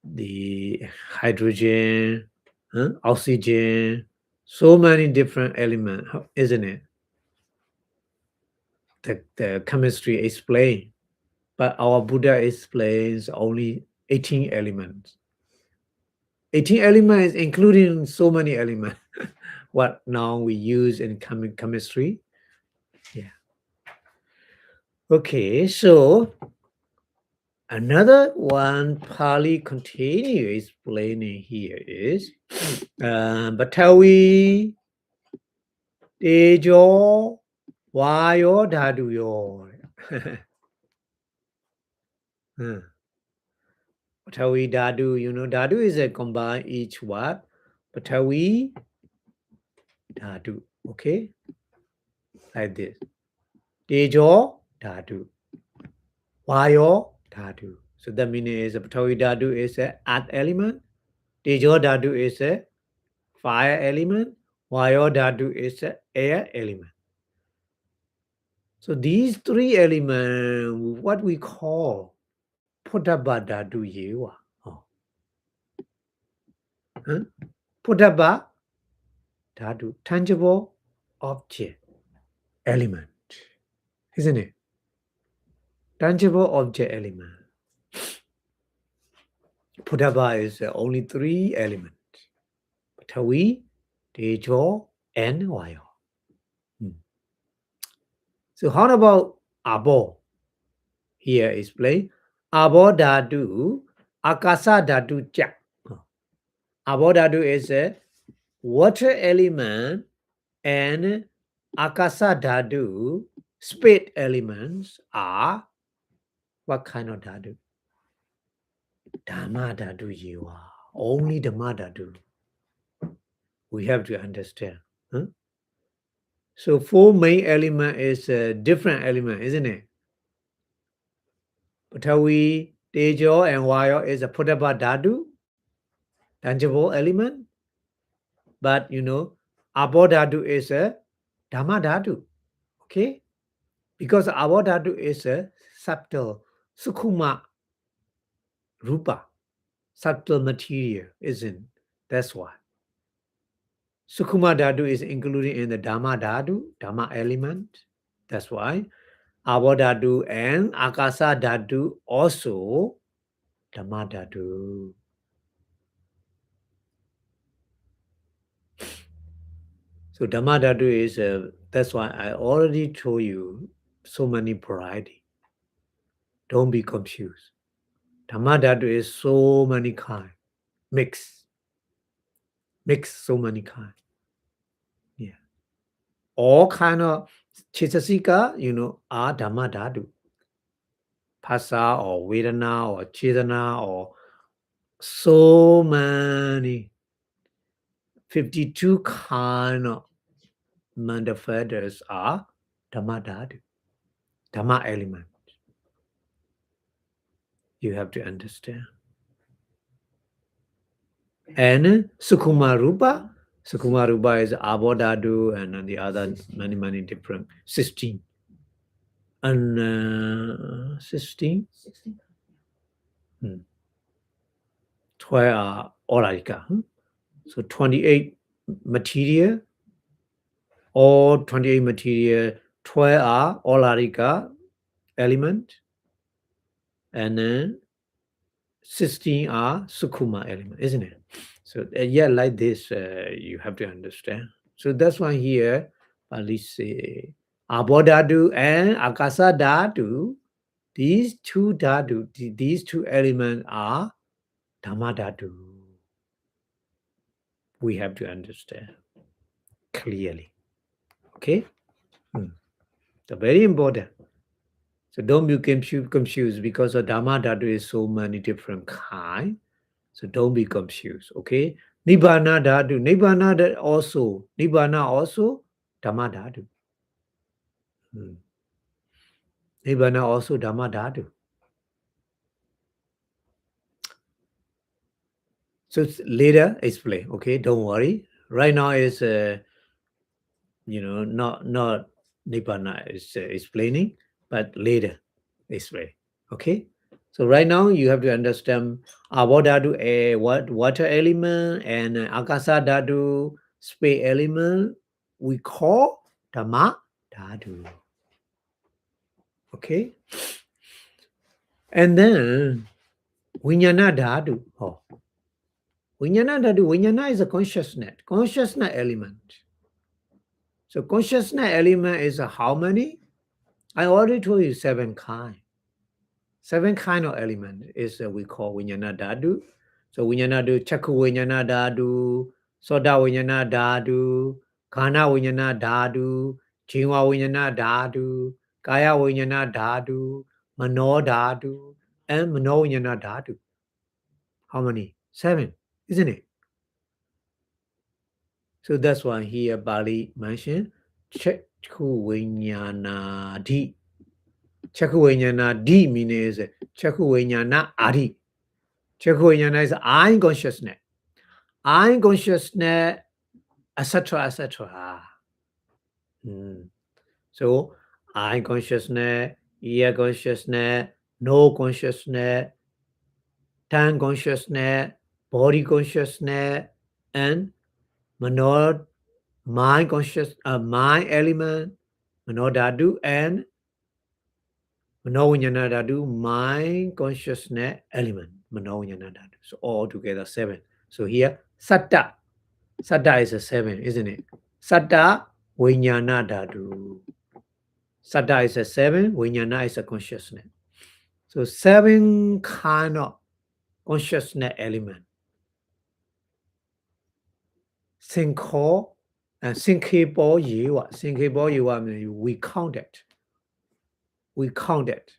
the hydrogen, oxygen, so many different elements, isn't it? The chemistry explain, but our Buddha explains only 18 elements. 18 elements including so many elements. What now we use in chemistry. Yeah. Okay, so another one Pali continue explaining here is Batawi Tejo Vayo Dhatuyo. Batawi Dhatu, Dhatu is a combine each what? Batawi Dhatu. Okay? Like this. Tejo Dhatu. Vayo Dhatu. So the meaning is Batawi Dhatu is a earth element. Tejo Dhatu is a fire element. Vayo Dhatu is a air element. So these three elements, what we call Potaba Dhatu Yewa. Potaba Dhatu, tangible object element. Isn't it? Tangible object element. Potaba is only three elements. Patawi, Tejo, and Vayo. So how about Abo? Here is play. Abo Dadu, Akasa Dadu Chak. Abo Dadu is a water element and Akasa Dadu, space elements are what kind of Dadu? Dhamma Dadu Jiva. Only Dhamma Dadu. We have to understand. Huh? So four main element is a different element, isn't it? Patavi, Tejo, and Vayo is a Pratapa Dhatu, tangible element. But Abo Dhatu is a Dhamma Dhatu. Okay? Because Abo Dhatu is a subtle, Sukhuma Rupa, subtle material, isn't? That's why. Sukhuma Dhatu is included in the Dhamma Dhatu, Dhamma element. That's why. Abo Dhatu and Akasa Dhatu also Dhamma Dhatu. So Dhamma Dhatu is, that's why I already told you so many variety. Don't be confused. Dhamma Dhatu is so many kind. Mix so many kind. Yeah. All kind of Chetasika, are Dhamma Dhatu. Phasa or Vedana or Chetana or so many 52 kind of manifestors are Dhamma Dhatu, Dhamma element. You have to understand. And Sukhuma Rupa is Abo Dhatu, and then the other many different 16. And 16? 12 are Aurika. So 28 material, all 28 material, 12 are Aurika element, and then 16 are Sukhuma element, isn't it? So like this, you have to understand. So that's why here, at least say, Abo Dhatu and Akasa Dhatu, these two Dhatu, these two elements are Dhamma Dhatu. We have to understand clearly. Okay? So very important. So don't be confused because of Dhamma Dhatu is so many different kind. So don't be confused. Okay? Nibbana Dhatu. Nibbana also Dhamma Dhatu. Nibbana also Dhamma Dhatu. So later explain. Okay? Don't worry. Right now is not Nibbana is explaining, but later explain. Okay? So right now you have to understand Abo Dhatu a water element and Akasa Dhatu space element we call Dhamma Dhatu. Okay? And then Vijnana Dhatu. Vijnana Dhatu, Vijnana is a consciousness element. So consciousness element is how many? I already told you 7 kind. 7 kind of element is we call Vijnana Dhatu. So Vijnana Dhatu, Chakku Vijnana Dhatu, Soda Vijnana Dhatu, Kana Vijnana Dhatu, Jiva Vijnana Dhatu, Kaya Vijnana Dhatu, Mano Dhatu, and Mano Vijnana Dhatu. How many? 7, isn't it? So that's why here Bali mentioned Chakku Vijnana Di. Chakku Vijnana Di means Chakku Vijnana Adi. Chakku Vijnana is eye consciousness. Eye consciousness, etc., etc. So eye consciousness, ear consciousness, nose consciousness, tongue consciousness, body consciousness, and mind conscious, mind element, Mano Dhatu, and Mano Vijnana Dhatu, mind consciousness element, Mano Vijnana Dhatu. So all together 7. So here, Satta. Satta is a 7, isn't it? Satta Vijnana Dhatu. Satta is a 7, Vijnana is a consciousness. So 7 kind of consciousness element. Sinko and Sinkipo Yiwa. Sinkipo Yiwa means we count it. We count it.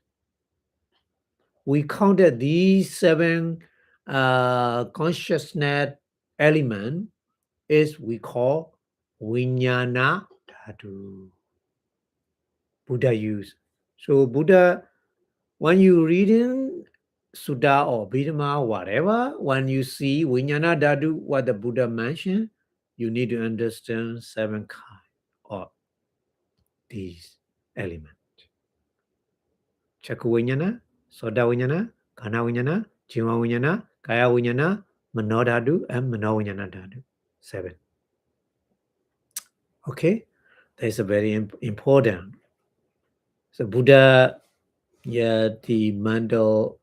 We counted these 7 consciousness element is we call Vijnana Dhatu. Buddha use. So Buddha, when you read in Sutta or Abhidhamma, whatever, when you see Vijnana Dhatu, what the Buddha mentioned, you need to understand 7 kind of these elements. Chakku Vijnana, Soda Vijnana, Kana Vijnana, Jima Vijnana, Kaya Vijnana, Mano Dhatu, and Mano Vijnana Dhatu. 7. Okay? That is a very important. So Buddha, yeah, the mental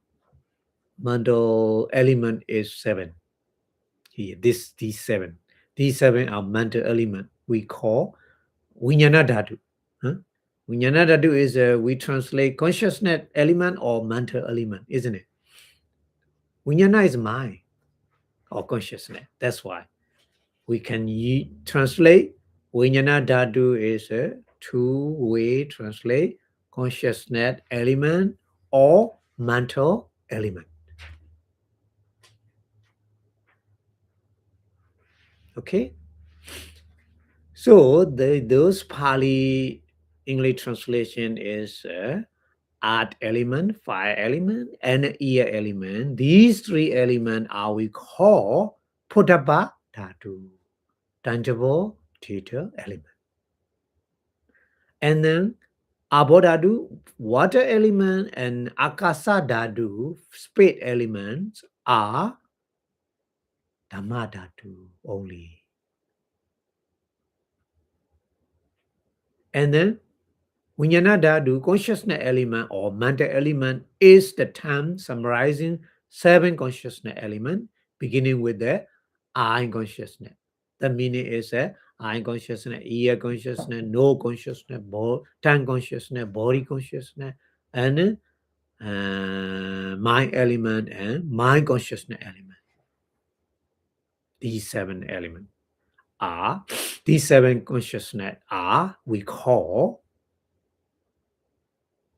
element is 7. Here, these 7. These 7 are mental element we call Vijnana Dhatu. Huh? Vijnana Dhatu is we translate consciousness element or mental element, isn't it? Vijnana is mind or consciousness. That's why we can translate Vijnana Dhatu is a two-way translate consciousness element or mental element. Okay. So those Pali English translation is art element, fire element, and air element. These 3 elements are we call Potapa Dhatu, tangible theta element. And then Abodhatu, water element, and Akasa Dhatu, space elements are Dhamma Dhatu only. And then Vijnana Dhatu, consciousness element or mental element, is the term summarizing 7 consciousness elements, beginning with the I consciousness. The meaning is I consciousness, ear consciousness, no consciousness, tongue consciousness, body consciousness, and mind element and mind consciousness element. These 7 elements are, these 7 consciousness are, we call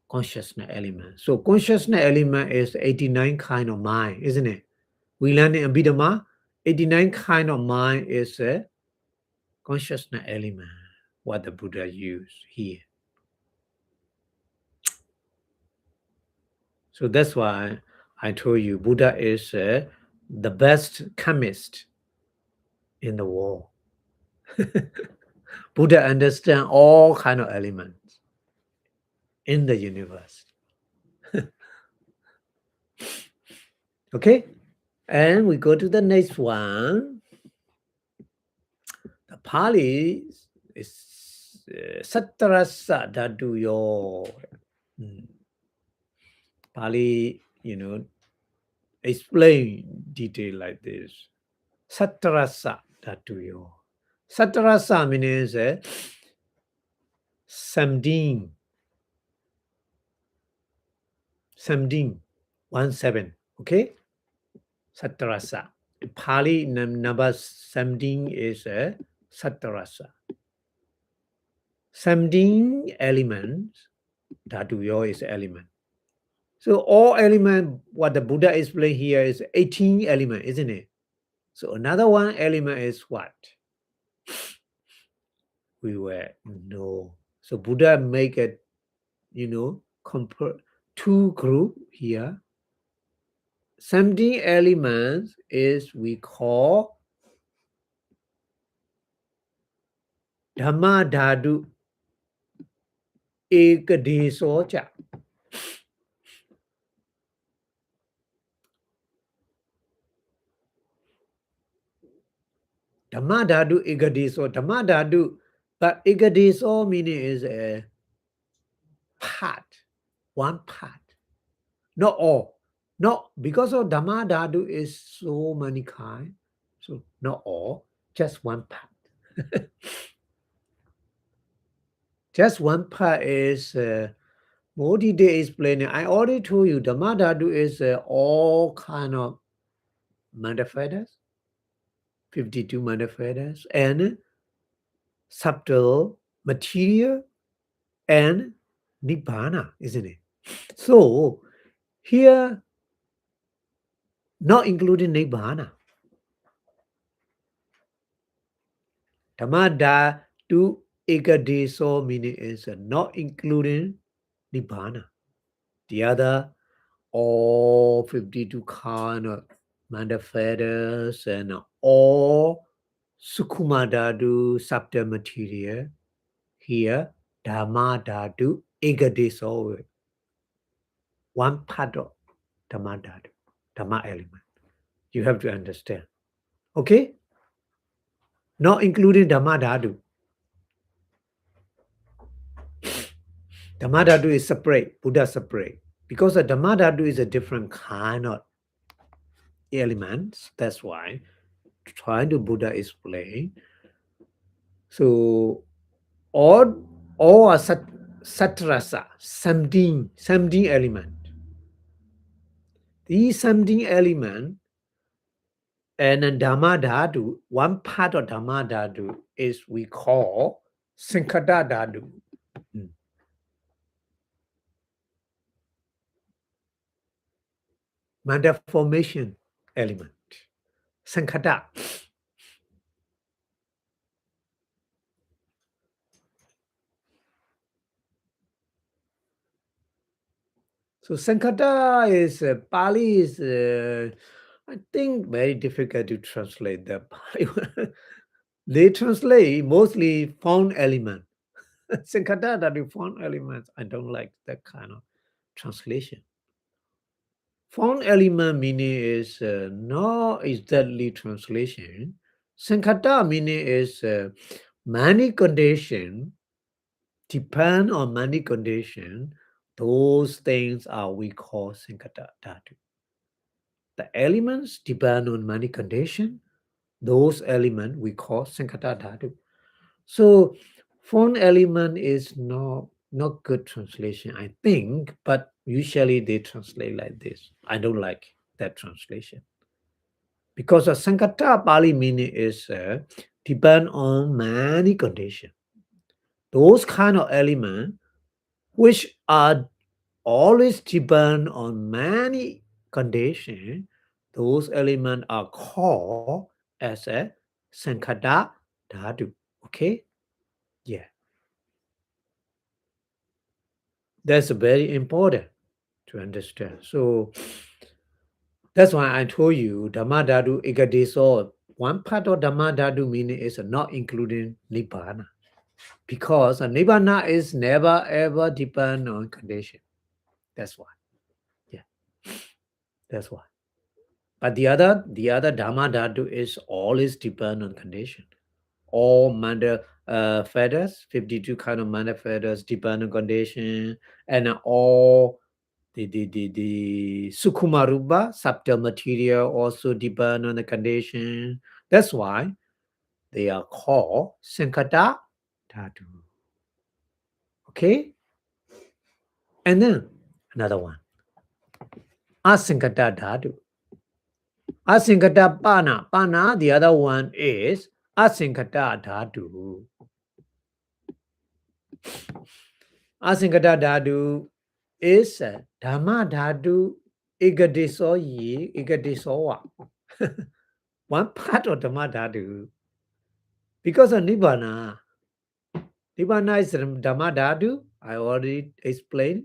consciousness element. So consciousness element is 89 kind of mind, isn't it? We learn in Abhidhamma, 89 kind of mind is a consciousness element, what the Buddha used here. So that's why I told you Buddha is the best chemist in the world. Buddha understands all kind of elements in the universe. Okay, and we go to the next one. The Pali is Sattarasa Dhatuyo. Pali, explain detail like this. Sattarasa Dhatuyo. Sattarasa means 17. 17. 17. Okay? Sattarasa. Pali number 17 is Sattarasa. 17 elements. Dhatuyo is element. So all element, what the Buddha explained here is 18 element, isn't it? So another one element is what? We were no. So Buddha make it, compare 2 group here. 17 elements is we call Dhamma Dhatu Ekadesocha. Dhamma Dhatu Ekadeso. Dhamma Dhatu, but Ekadeso meaning is a part, one part. Not all. Not because of Dhamma Dhatu is so many kind. So not all. just one part. Just one part is more detail explaining. I already told you Dhamma Dhatu is all kind of manifestors, 52 manifestors, and subtle material and Nibbana, isn't it? So here, not including Nibbana. Dhamma Dhatu Ekadeso meaning is not including Nibbana. The other, all 52 kind of manifestors and all Sukkuma Dhatu subtle material. Here, Dhamma Dhatu Ekadeso, one part of Dhamma Dhatu, Dhamma element. You have to understand. Okay? Not including Dhamma Dhatu. Dhamma Dhatu is separate, Buddha separate. Because the Dhamma Dhatu is a different kind of elements. That's why trying to Buddha explain. So all are satrasa, 17 element. These 17 element and then Dhamma Dhatu, one part of Dhamma Dhatu is we call Sankhata Dhatu. Matter formation element. Sankhata. So Sankhata is Pali is I think very difficult to translate the Pali. They translate mostly found element. Sankhata that you found elements. I don't like that kind of translation. Found element meaning is not exactly translation. Sankhata meaning is many condition depend on many condition. Those things are we call Sankhata Dhatu. The elements depend on many condition. Those elements we call Sankhata Dhatu. So found element is not good translation, I think, but usually they translate like this. I don't like that translation. Because a Sankhata Pali meaning is depend on many conditions. Those kind of elements which are always depend on many conditions, those elements are called as a Sankhata Dhatu. Okay? Yeah. That's very important to understand. So that's why I told you Dhamma Dhatu Ekadeso, one part of Dhamma Dhatu meaning is not including Nibbana. Because Nibbana is never ever depend on condition. That's why. Yeah. That's why. But the other Dhamma Dhatu is always depend on condition. All matter feathers, 52 kind of matter feathers depend on condition, and all the Sukhumarupa, subtle material, also depend on the condition. That's why they are called Sankhata Dhatu. Okay? And then another one. Asankhata Dhatu. Asankhata Pana. Pana, the other one is Asankhata Dhatu. Asankhata Dhatu is Dhamma Dhatu Ekadeso Yi Ekadesowa. One part of Dhamma Dhatu. Because of Nibbana. Nibbana is Dhamma Dhatu. I already explained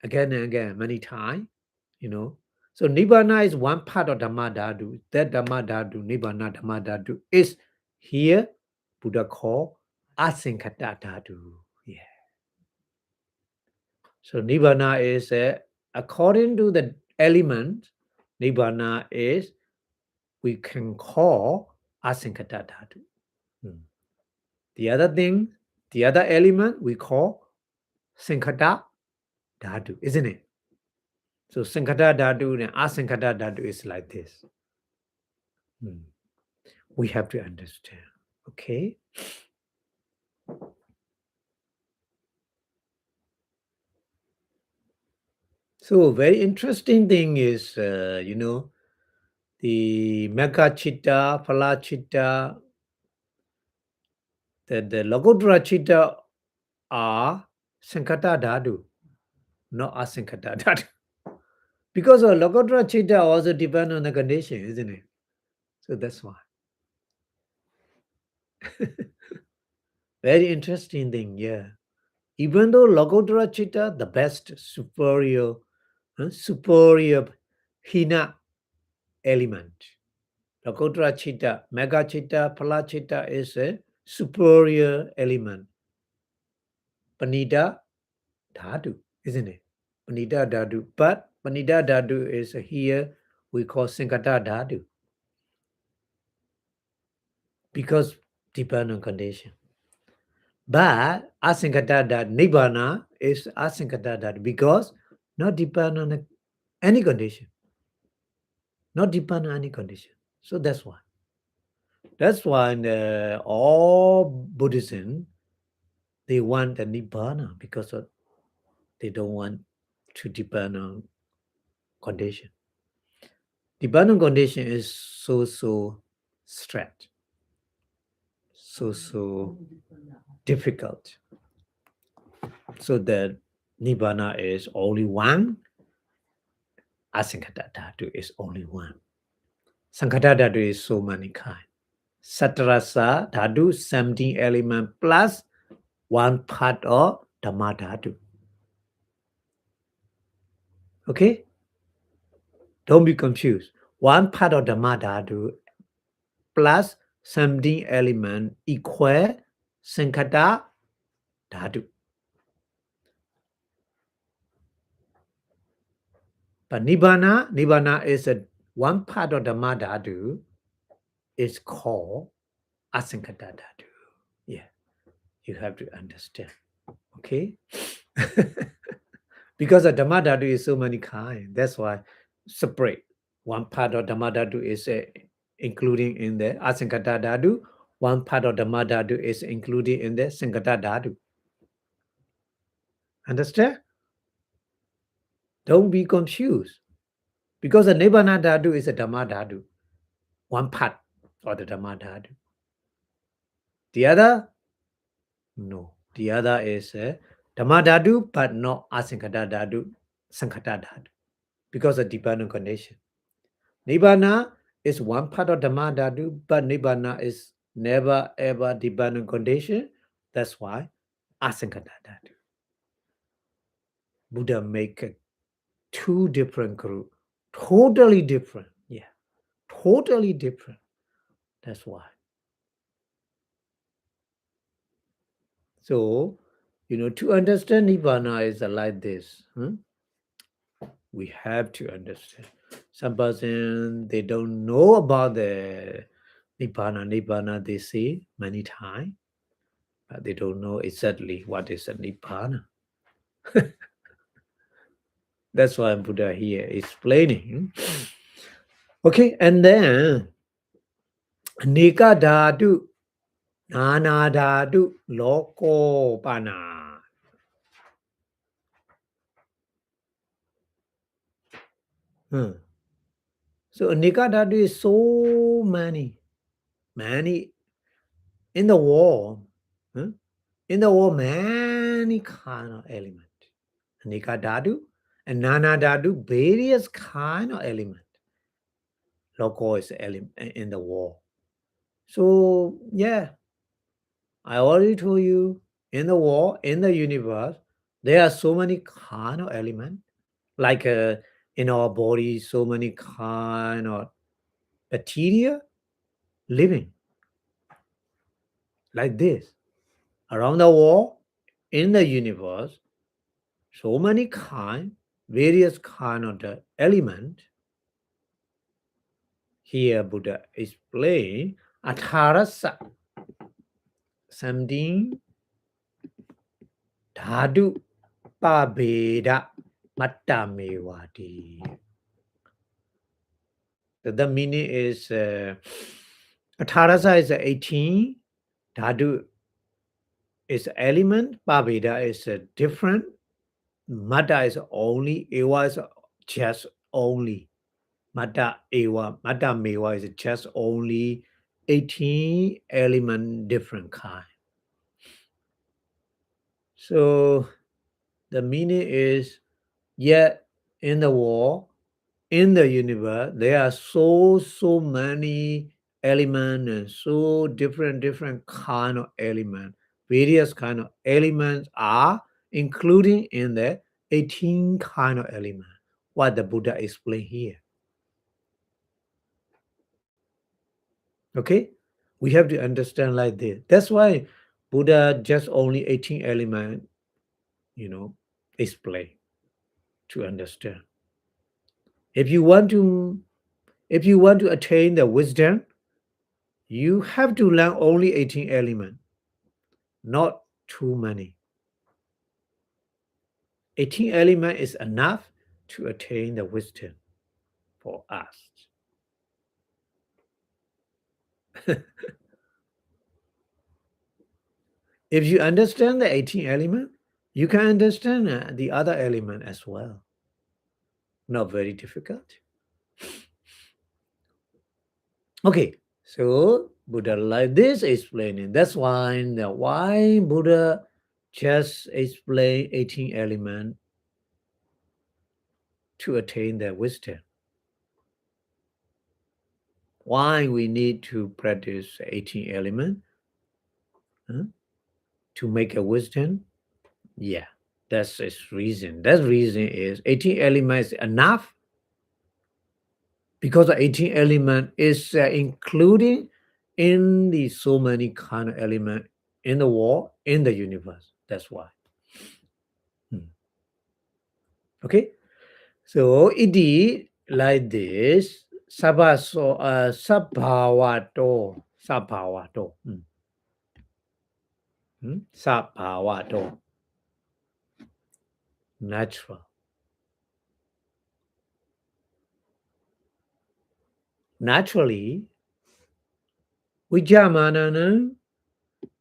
again and again many times. So Nibbana is one part of Dhamma Dhatu. That Dhamma Dhatu, Nibbana Dhamma Dhatu is here Buddha called Asankhata Dhatu. Yeah. So Nibbana is according to the element, Nibbana is we can call Asankhata Dhatu. The other thing, the other element we call Sankhata Dhatu, isn't it? So Sankhata Dhatu and Asankhata Dhatu is like this. We have to understand. Okay. So very interesting thing is, the Mega Chitta, Phala Chitta, the Logotra Chitta are Sankata Dhatu, not Asankata Dhatu. Because a Logotra Chitta also depend on the condition, isn't it? So that's why. Very interesting thing, yeah. Even though Logotra Chitta, the best superior hina element. Logotra Chitta, Mega Chitta, Phala Chitta is a superior element. Panida Dhatu, isn't it? Panida Dhatu. But Panida Dhatu is here we call Sankata Dhatu. Because depend on condition. But Asankata Dhatu, Nibbana is Asankata Dhatu because not depend on any condition. Not depend on any condition. So that's why. That's why in all Buddhism, they want the Nibbana because they don't want to depend on condition. Dependent condition is so strict, so difficult. So that Nibbana is only one, Asankata Dhatu is only one. Sankata Dhatu is so many kind. Satarasa Dhatu, 17 element plus one part of Dhamma Dhatu. Okay? Don't be confused. One part of Dhamma Dhatu plus 17 element equal Sankata Dhatu. But Nibbana is one part of Dhamma Dhatu is called Asankata Dhatu. Yeah, you have to understand. Okay? Because the Dhamma Dhatu is so many kind. That's why separate. One part of Dhamma Dhatu is including in the Asankata Dhatu. One part of Dhamma Dhatu is included in the Sankata Dhatu. Understand? Don't be confused. Because the Nibbana Dhatu is a Dhamma Dhatu. One part of the Dhamma Dhatu. The other? No. The other is Dhamma Dhatu, but not Asankata Dhatu, Sankata Dhatu. Because of dependent condition. Nibbana is one part of Dhamma Dhatu, but Nibbana is never ever dependent condition. That's why Asankata Dhatu. Buddha make two different group. Totally different. Yeah. Totally different. That's why. So, to understand Nibbana is like this. We have to understand. Some person, they don't know about the Nibbana they say many times, but they don't know exactly what is a Nibbana. That's why Buddha here explaining. Okay, and then Nika Dhatu, Nana Dhatu, Loko Pana. So Nika Dhatu is so many in the world. In the world, many kind of element. Nika Dhatu and Nana Dhatu, various kind of element. Local is element in the world. So yeah, I already told you, in the world, in the universe, there are so many kind of element. Like in our body, so many kind of bacteria living. Like this. Around the world, in the universe, so many kind, various kind of the element. Here Buddha explain Atharasa 17 Dhatu Pabeda Mattamevati. The meaning is Atharasa is 18. Dhatu is element. Paveda is a different. Mata is only. Eva is just only. Mata Eva. Mata Mewa is just only 18 element different kind. So the meaning is, yet in the world, in the universe, there are so many elements and so different kind of element. Various kind of elements are including in the 18 kind of element. What the Buddha explained here. Okay, we have to understand like this. That's why Buddha just only 18 element, explain to understand. If you want to attain the wisdom, you have to learn only 18 elements, not too many. 18 elements is enough to attain the wisdom for us. If you understand the 18 element, you can understand the other element as well. Not very difficult. Okay, so Buddha like this explaining. That's why Buddha just explain 18 elements to attain the wisdom. Why we need to practice 18 elements to make a wisdom? Yeah, that's its reason. That reason is 18 elements is enough because the 18 element is including in the so many kind of element in the world, in the universe. That's why. Okay, so it is like this. Sabhavato. Sabhavato. Natural. Naturally, Vijamana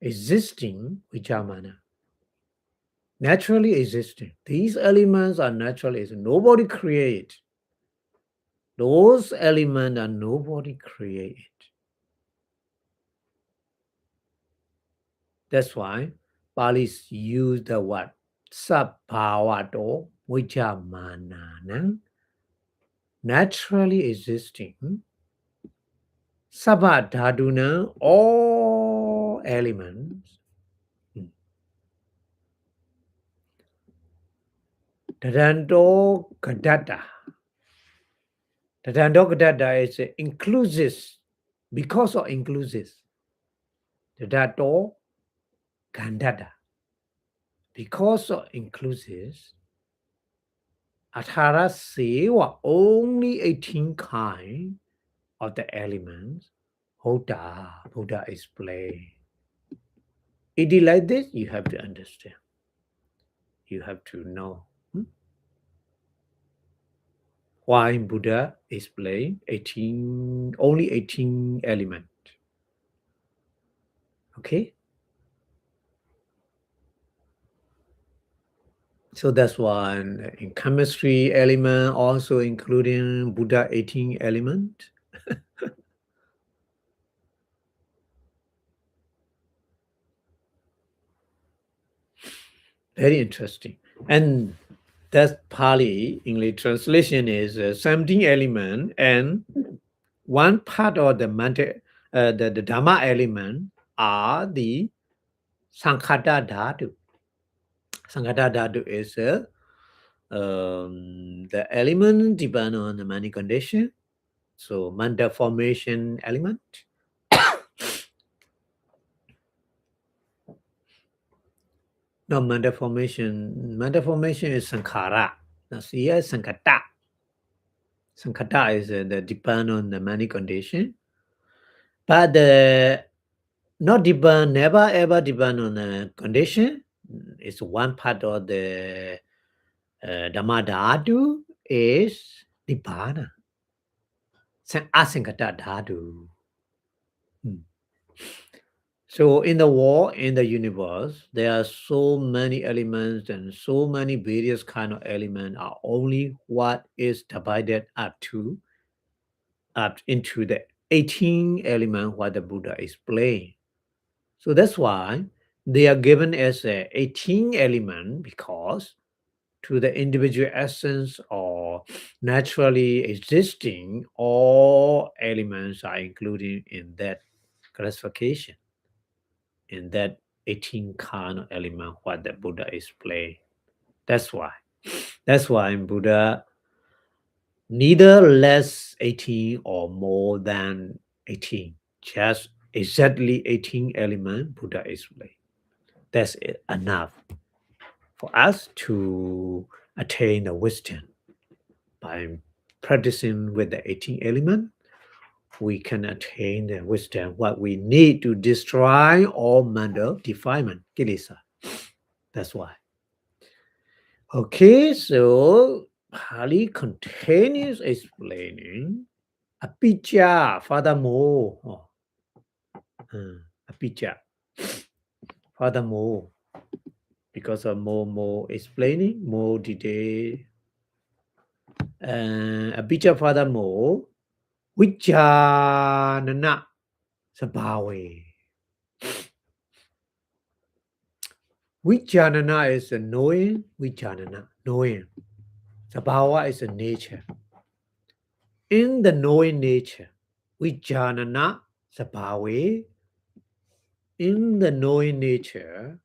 existing Vijamana. Naturally existing. These elements are naturally existing. Nobody create. Those elements are nobody created. That's why Pali use the word Sabhavato Vijamana. Naturally existing. Sabha Dhaduna, all elements. Tadanto Gadata. Tadanto Gadata is inclusive because of inclusive. Tadato Gandata. Because of inclusive, Athara Sewa only 18 kind of the elements. Buddha explained. It is like this, you have to understand. You have to know. Why Buddha explained only 18 elements. Okay? So that's why in chemistry element also including Buddha 18 element. Very interesting. And that's Pali English translation is 17 element and one part of the the Dhamma element are the Sankhata Dhatu. Sankhata Dhatu is the element depend on the many condition. So manta formation element. No, manta formation. Manta formation is sankhara. Now see here sankhata. Sankhata is the depend on the many condition. But not depend, never ever depend on the condition. It's one part of the Dhamma Dhatu is Nibbana. Asankata Dhatu. So in the world, in the universe, there are so many elements and so many various kind of elements are only what is divided up into the 18 element what the Buddha explained. So that's why they are given as a 18 element because to the individual essence or naturally existing, all elements are included in that classification, in that 18 kind of element what the Buddha explained. That's why. That's why Buddha neither less 18 or more than 18, just exactly 18 element Buddha explained. That's it, enough for us to attain the wisdom. By practicing with the 18 element, we can attain the wisdom what we need to destroy all manner of defilement, kilesa. That's why. Okay, so Pali continues explaining Apicca, furthermore. Apicca, furthermore, because of more explaining, more detail. Apicca, furthermore, Vichanana Sabawe. Vichanana is a knowing, Vichanana, knowing. Sabhava is a nature. In the knowing nature, Vichanana Sabawe, in the knowing nature,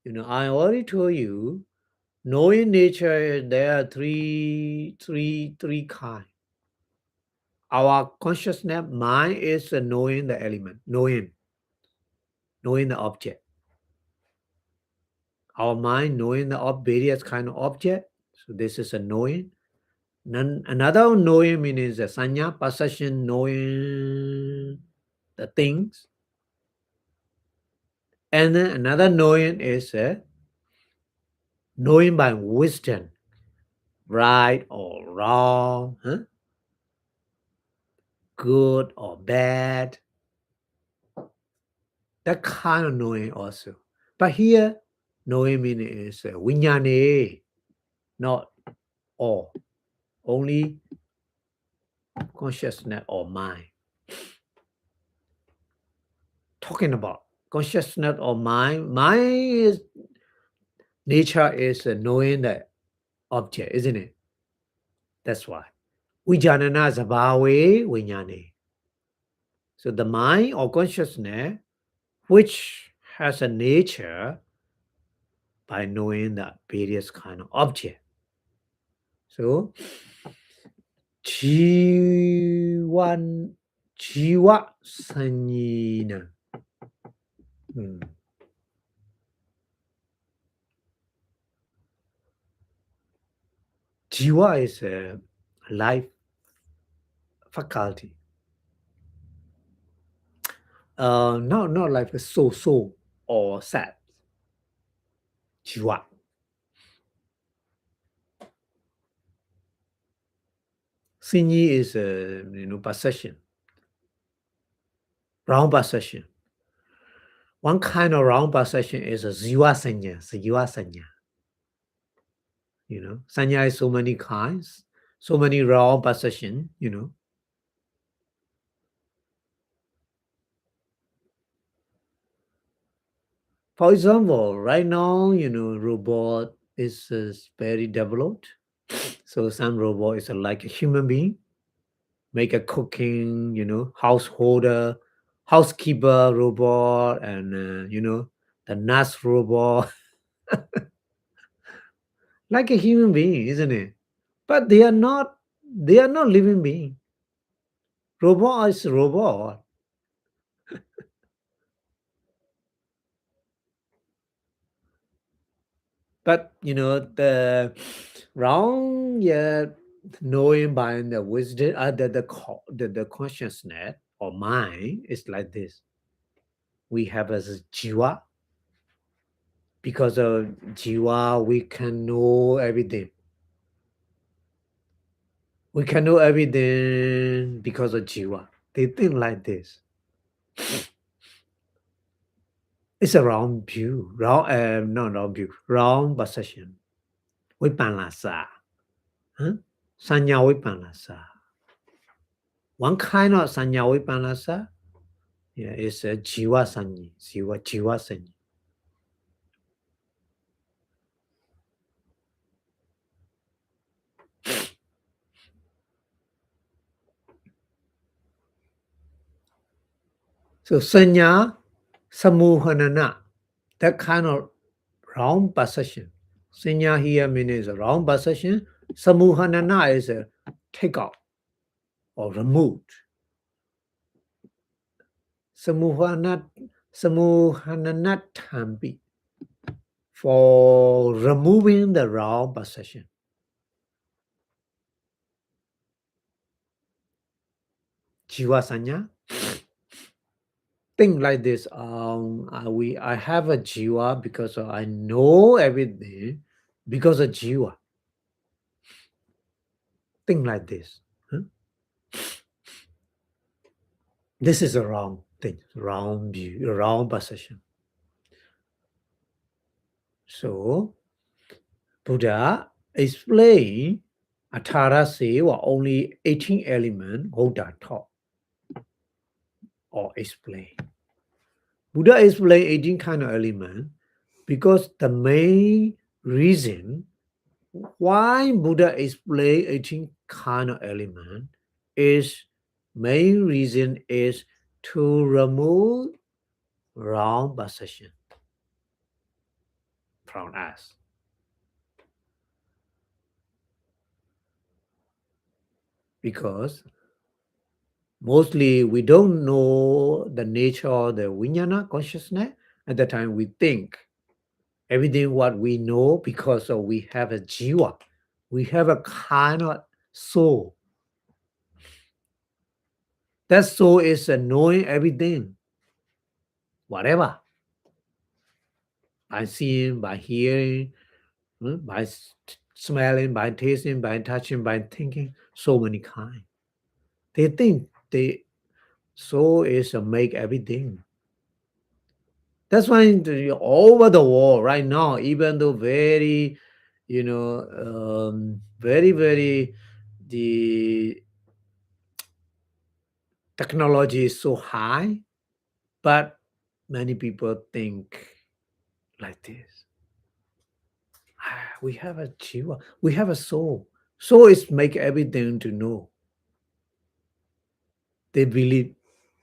I already told you, knowing nature, there are three kinds. Our consciousness, mind is knowing the element, knowing the object. Our mind knowing the various kind of object. So this is a knowing. Then another knowing means a sanya, perception, knowing the things. And then another knowing is knowing by wisdom, right or wrong, good or bad. That kind of knowing also. But here, knowing meaning is vinyane, not all, only consciousness or mind. Talking about consciousness or mind is nature is knowing the object, isn't it? That's why. Vijanana sabhave vinyane. So the mind or consciousness, which has a nature by knowing the various kind of object. So jiva sanyina. Jiva is a life faculty. Not like a soul or sad. Jiva. Sinyi is perception. Round perception. One kind of round perception is a jiva sanya. Jiva sanya. Sanya is so many kinds, so many round perception. For example, right now, robot is very developed. So some robot is like a human being, make a cooking, householder, housekeeper robot, and the nurse robot, like a human being, isn't it? But they are not. They are not living being. Robot is robot. But the wrong, knowing by the wisdom, the consciousness or mind is like this. We have as jiva. Because of jiva, we can know everything. We can know everything because of jiva. They think like this. It's a round view, round, not round view, round perception. Vipanasa. Huh? Sanya Vipanasa. One kind of Sanya Vipanasa, yeah, is a Jiva Sanyi. Jiva Sanyi. So Sanya Samuhanana, that kind of round perception. Sanya here means a round perception. Samuhanana is a take out or removed. Samuhananatambi, for removing the round perception. Jiva Sanya. Think like this. I have a jiva because I know everything because of jiva. Think like this. Huh? This is a wrong thing, wrong view, wrong perception. So Buddha explained Atara say were only 18 elements Buddha taught or explained. Buddha explained 18 kind of elements because the main reason why Buddha explained 18 kind of element is main reason is to remove wrong perception from us. Because mostly we don't know the nature of the vijnana consciousness. At the time we think everything what we know because of we have a jiva. We have a kind of soul. That soul is knowing everything, whatever. By seeing, by hearing, by smelling, by tasting, by touching, by thinking, so many kind. They think the soul is make everything. That's why over the world right now, even though very, very, the technology is so high, but many people think like this. We have a jiva, we have a soul. Soul is make everything to know. They believe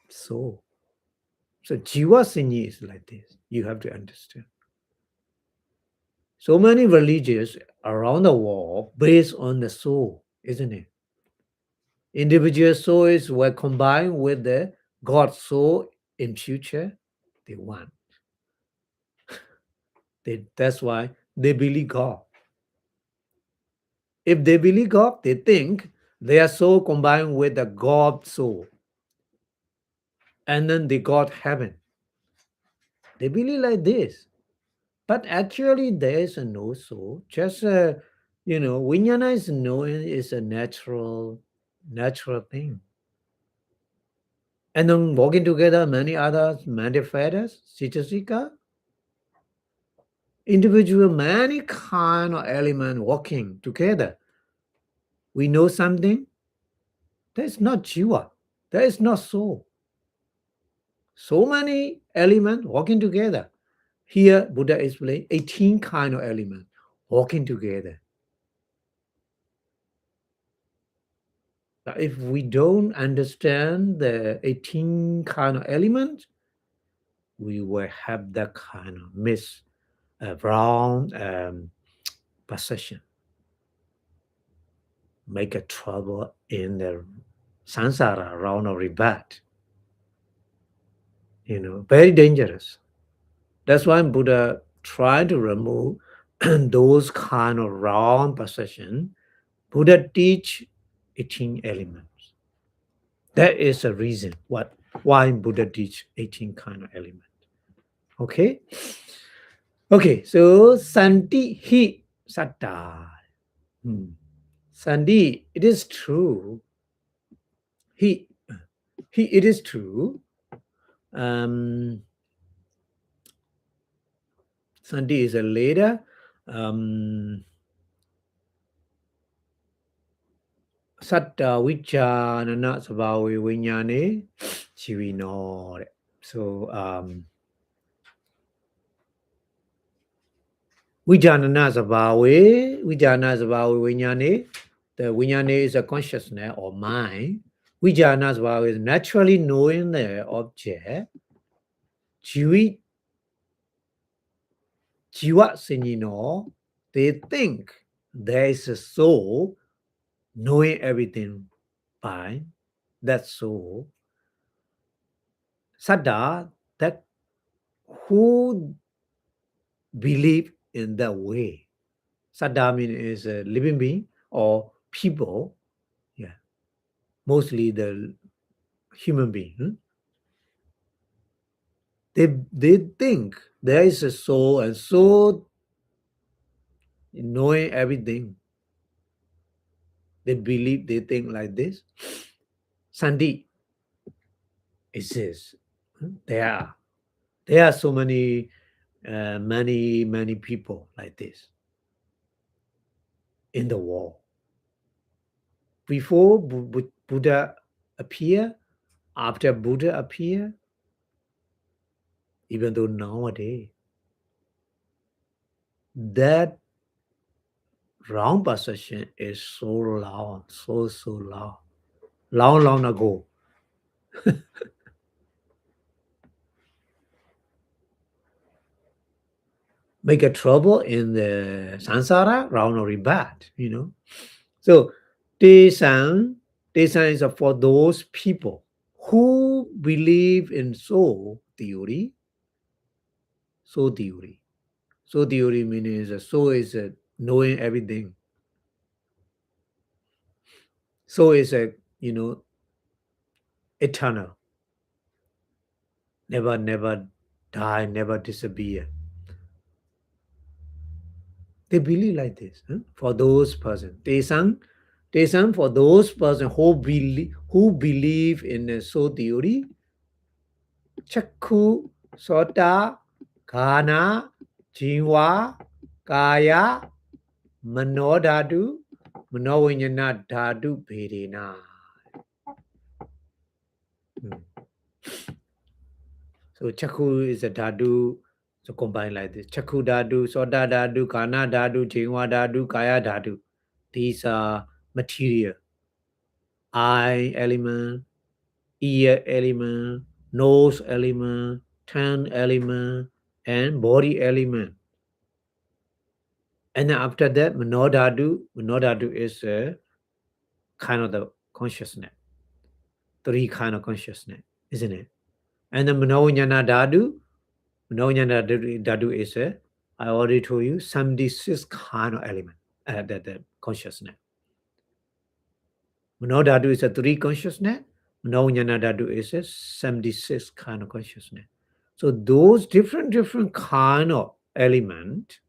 so. So jiva sinyi is like this. You have to understand. So many religions around the world based on the soul, isn't it? Individual souls were combined with the God soul in future. They want. That's why they believe God. If they believe God, they think their soul combined with the God soul. And then they got heaven. They believe like this. But actually, there is no soul. Just, vijnana is knowing is a natural thing. And then walking together, many others manifest, Sitasika, individual, many kind of element working together. We know something. That is not jiva. That is not soul. So many elements working together. Here, Buddha explained 18 kind of elements working together. But if we don't understand the 18 kind of elements, we will have that kind of wrong perception. Make a trouble in the samsara round of rebirth. Very dangerous. That's why Buddha tried to remove those kind of wrong perception. Buddha teach 18 elements. That is a reason why Buddha teach 18 kind of elements. Okay? Okay, so Santi hi satta. Santi, it is true. It is true. Sandi is a later. Satta Vichanana Sabawi Vinyane Chivino. So Vijanana Sabawi Vinyane. The Vinyane is a consciousness or mind. Vijana Sabawi is naturally knowing the object. Jiva Sinino, they think there is a soul knowing everything by that soul. Sada, that who believe in that way. Sada means is a living being or people. Yeah, mostly the human being. They think there is a soul and soul knowing everything. They believe, they think like this. Sandi exists. There are so many people like this in the world. Before Buddha appear, after Buddha appear, even though nowadays that wrong perception is so long, so long ago. Make a trouble in the samsara, round or bad, So Tesan is for those people who believe in soul theory. Soul theory. Soul theory means soul is knowing everything. Soul is eternal. Never die, never disappear. They believe like this. For those persons. Tesan for those persons who believe in the soul theory. Chakku, Sota, Ghana, Jiva, Kaya, Manodadu, Manovinyana Dadu Bhedena. So Chakku is a Dadu, so combine like this. Chakku Dadu, Sota Dadu, Ghana Dadu, Jiva Dadu, Kaya Dadu. These are material. Eye element, ear element, nose element, tongue element, and body element. And then after that, Manodadu is a kind of the consciousness. 3 kind of consciousness, isn't it? And the Manonyana Dadu is a, I already told you, 76 kind of element, that consciousness. Manodadu is a 3 consciousness. Manonyana Dadu is a 76 kind of consciousness. So those different kind of element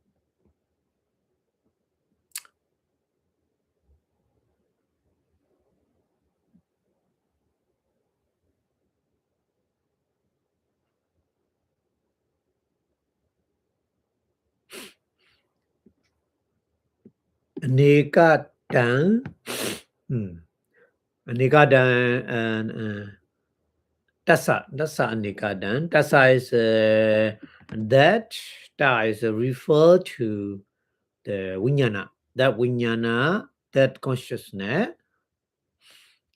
Nikatan and Tassa Nikadan. Tassa is that is referred to the Vinyana. That Vinyana, that consciousness.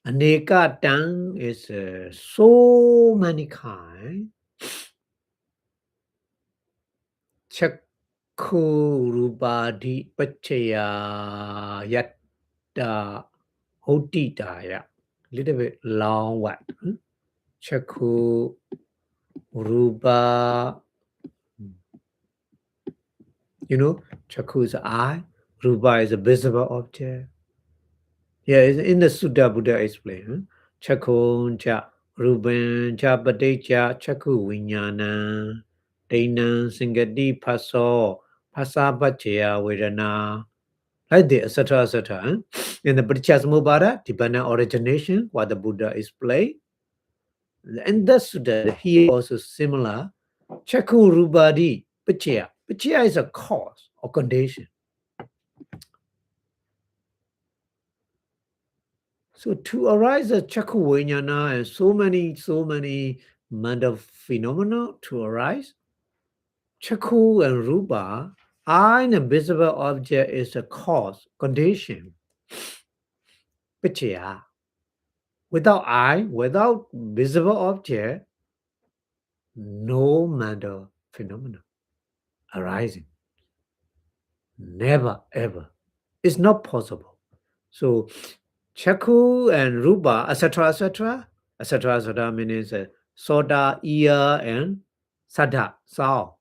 Nikatan is so many kinds. Chakku Rupadi Pachaya Yatta Hotitaya. Little bit long word. Chakku Rupa. Chakku is eye. Rupa is a visible object. Yeah, in the Sutta Buddha explained. Chakku cha Rupan cha Padecha Chakku Vinyana Dainan Singati Paso Pasa Pachaya Vedana. Like this, etc. In the Prityasamubhada, dependent origination, what the Buddha explained. And the Sutta here also similar. Chakku Rupadi Pachaya. Paccaya is a cause or condition. So to arise a Chakku Vijnana and so many mental phenomena to arise, Chakku and Rupa, eye and visible object is a cause, condition. Paccaya. Without eye, without visible object, no mental phenomena arising. Never ever. It's not possible. So Chakku and Rupa, etc., etc., etc., etc. means soda, ear, and sada, sound.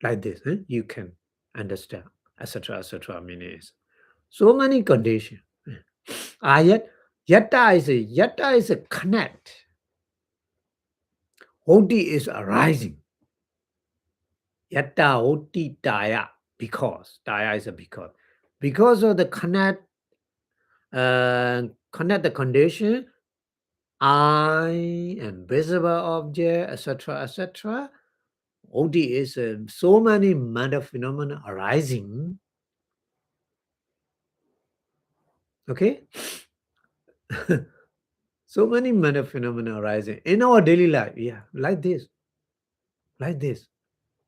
Like this, you can understand, etc., etc. means so many conditions. Yet, yatta is a connect. Oti is arising. Yatta oti daya, because daya is a because of the connect the condition, eye and visible object, etc., etc. Oti is so many mental phenomena arising. Okay. So many mental phenomena arising in our daily life. Yeah, like this,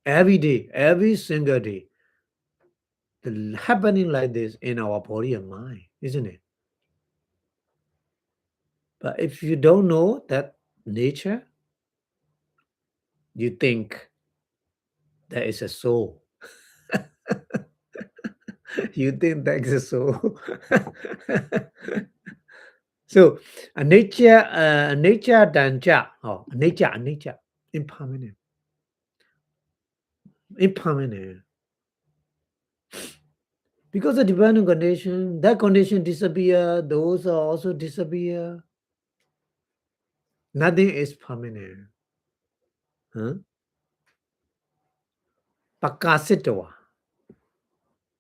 every day, every single day, happening like this in our body and mind, isn't it? But if you don't know that nature, you think there is a soul. You think there is a soul. So nature danja, nature, impermanent. Because the dependent condition, that condition disappear, those are also disappear. Nothing is permanent. Huh? Pakasitwa.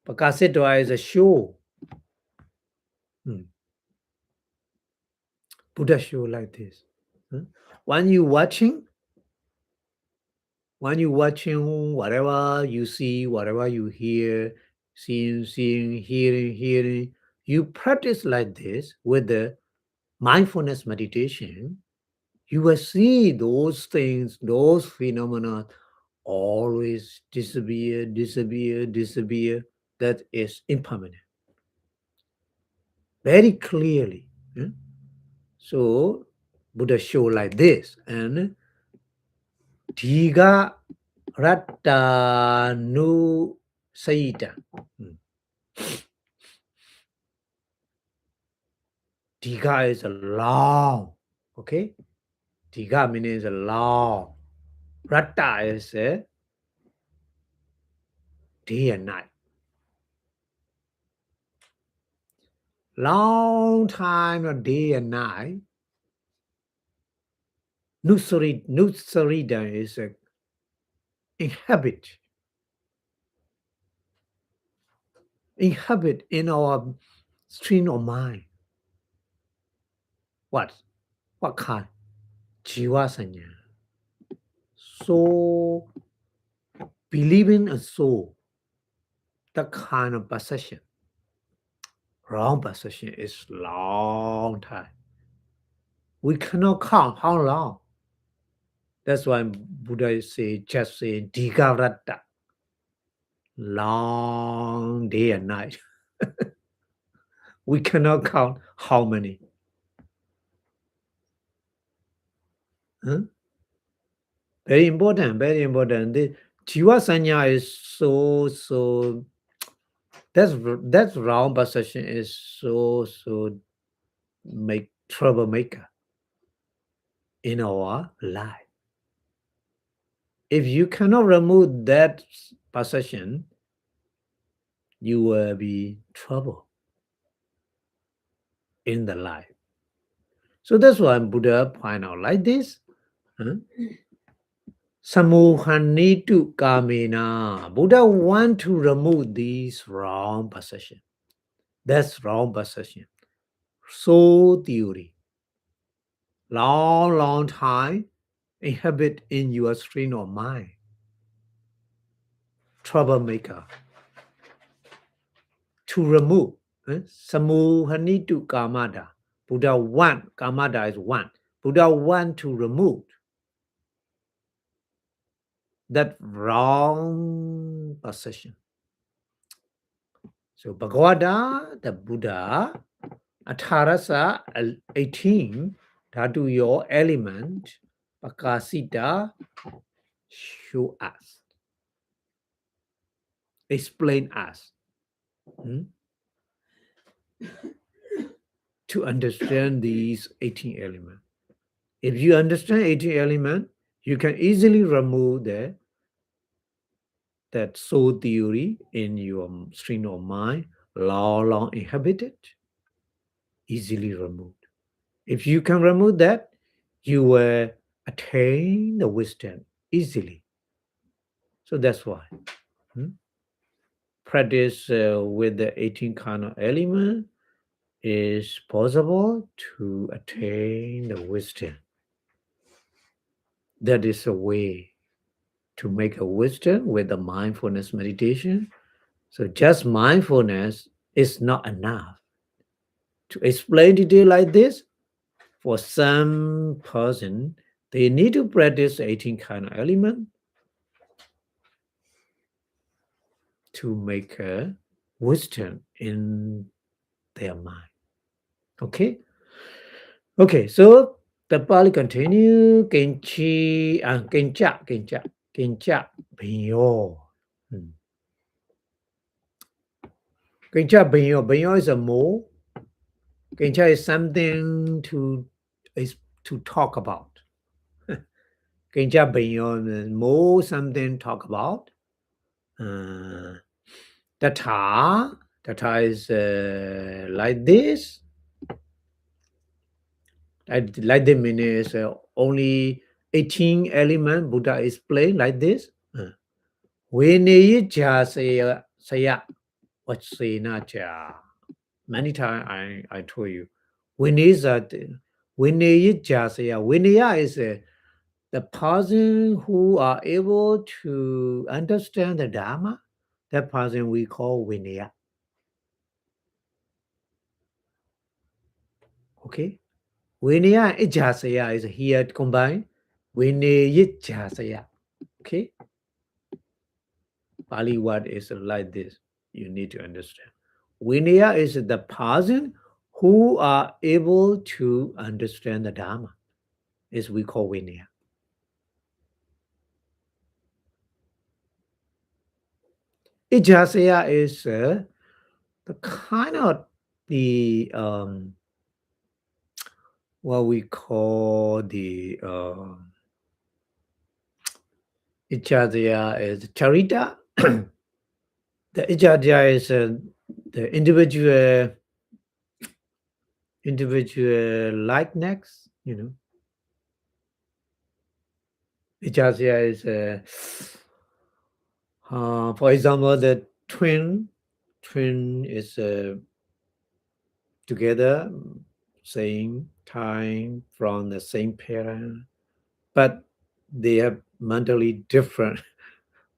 Pakasitwa is a show. Buddha show like this. Huh? When you watching whatever you see, whatever you hear, seeing, hearing, you practice like this with the mindfulness meditation, you will see those things, those phenomena always disappear. That is impermanent. Very clearly. So Buddha show like this, and Diga Ratta Nu Saita. Diga is a long. Okay? Diga means a long. Ratta is a day and night. Long time of day and night. Nusarida is a inhabit in our stream of mind. What kind? Jiva sanya. So believing a soul, that kind of possession, wrong possession is long time. We cannot count how long. That's why Buddha just say Digarata. Long day and night. We cannot count how many. Huh? Very important. The Jiva Sanya is so that's wrong possession is so make troublemaker in our life. If you cannot remove that possession, you will be trouble in the life. So that's why Buddha point out like this. Samuhanitu kamena. Buddha want to remove these wrong possession. That's wrong possession. Soul theory. Long time inhabit in your stream of mind. troublemaker. To remove. Samuhanitu kamada. Buddha want. Kamada is want. Buddha want to remove that wrong possession. So Bhagavata, the Buddha, Atharasa 18, Dhatu your element, Pakasita, show us, explain us. To understand these 18 elements. If you understand 18 elements, you can easily remove that soul theory in your stream of mind, long inhabited, easily removed. If you can remove that, you will attain the wisdom easily. So that's why practice with the 18 karna element is possible to attain the wisdom. That is a way to make a wisdom with the mindfulness meditation. So just mindfulness is not enough. To explain detail like this, for some person, they need to practice 18 kind of element to make a wisdom in their mind. Okay? Okay, so the Pali continue, Kenchi, Kencha, Binyo. Kencha Binyo. Binyo is a mole. Kencha is something to talk about. Kencha Binyo is more something talk about. Tata is like this. Like the meaning is only 18 element Buddha explained like this. Vinaya saya vachena cha. Many times I told you. Vinaya saya. Vinaya is the person who are able to understand the Dharma. That person we call Vinaya. Okay? Vinaya and Ijasaya is here combined. Vinaya Ijasaya. Okay? Pali word is like this. You need to understand. Vinaya is the person who are able to understand the Dharma. Is we call Vinaya. Ijasaya is the kind of the what we call the Ijasaya is charita. The Ijasaya is the individual likeness, Ijasaya is for example, the twin is together, same time from the same parent, but they are mentally different.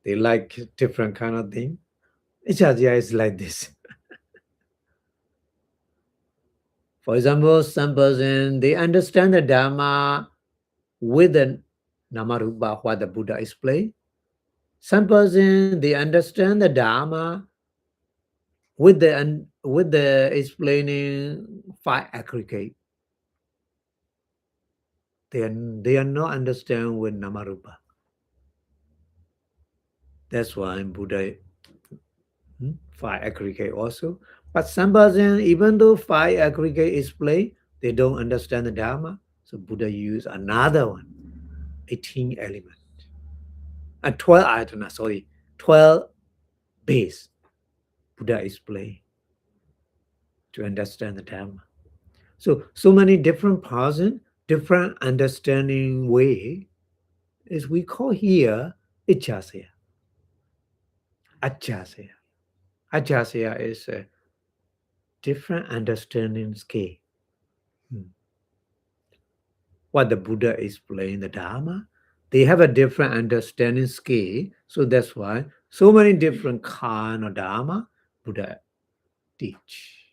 They like different kind of thing. Ijasaya is like this. For example, some person, they understand the Dharma with the Namarupa, what the Buddha explained. Some person, they understand the Dharma with the explaining 5 aggregate. They are not understand with Namarupa. That's why Buddha 5 aggregate also. But some person, even though 5 aggregate is played, they don't understand the Dharma. So Buddha used another one, 18 element. And 12 ayatana, 12 base. Buddha explained to understand the Dharma. So many different person, different understanding way is we call here Ijasaya. Ajasaya. Ajasaya is a different understanding scale. What the Buddha explained, the Dharma, they have a different understanding scale. So that's why So many different kind of Dharma Buddha teach.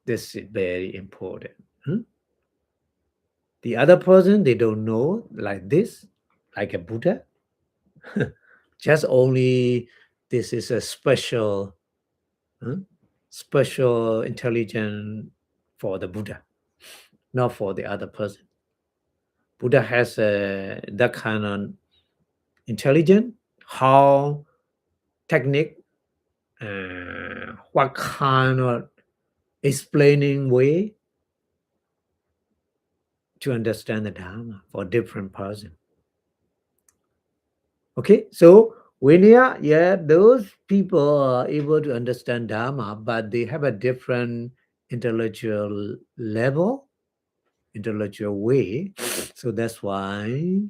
This is very important. The other person, they don't know like this, like a Buddha. Just only this is a special, special intelligence for the Buddha, not for the other person. Buddha has that kind of intelligence, how technique, what kind of explaining way to understand the Dharma for different person. Okay, so Vinaya, yeah, those people are able to understand Dharma, but they have a different intellectual level, intellectual way. So that's why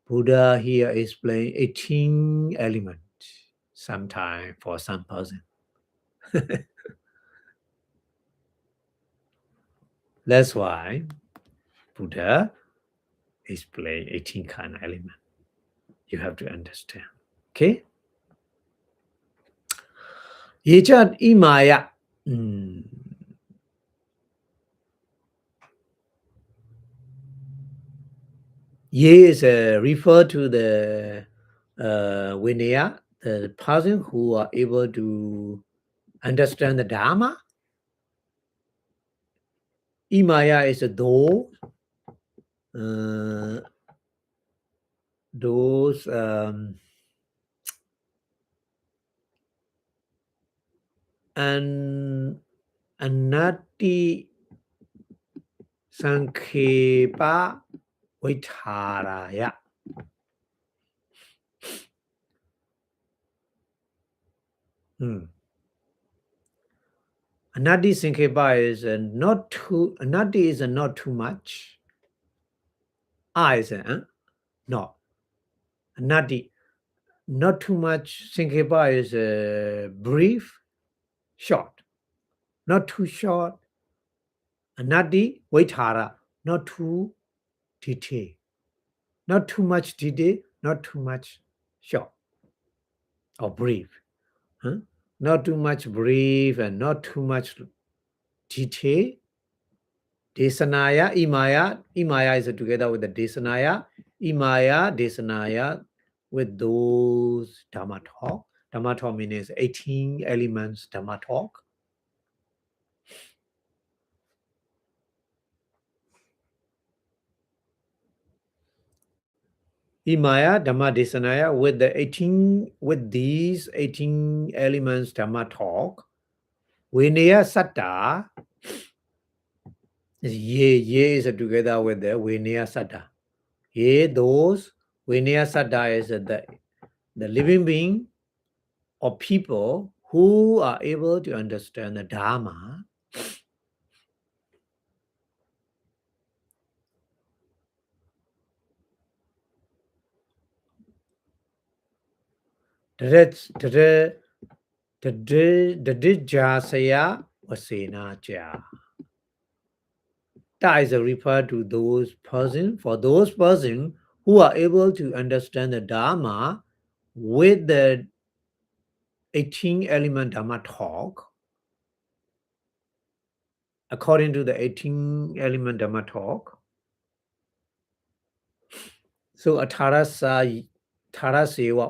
Buddha here explain 18 elements sometime for some person. That's why Buddha explain 18 kind of element. You have to understand. Okay? Yechat imaya. Ye is refer to the Vinaya, the person who are able to understand the Dharma. Imaya is those and anati sankhepa vitaraya. Anati sankhepa is not too. Anati is not too much. Is no. Anati, not too much. Sankhepa is brief, short. Not too short. Anati vaitara, not too detail. Not too much detail, not too much short or brief. Not too much brief and not too much detail. Desanaya, Imaya. Imaya is together with the Desanaya. Imaya, Desanaya with those Dhamma talk. Dhamma talk means 18 elements Dhamma talk. Imaya, Dhamma Desanaya with these 18 elements Dhamma talk. Vinaya Satta is ye is together with the Vinaya Satta. Ye, those Vinaya Satta is the living being or people who are able to understand the Dharma. Tadijasaya Vasenaja. That is a refer to those persons, for those persons who are able to understand the Dharma with the 18 element Dhamma talk, according to the 18 element Dhamma talk. So a Taraseva,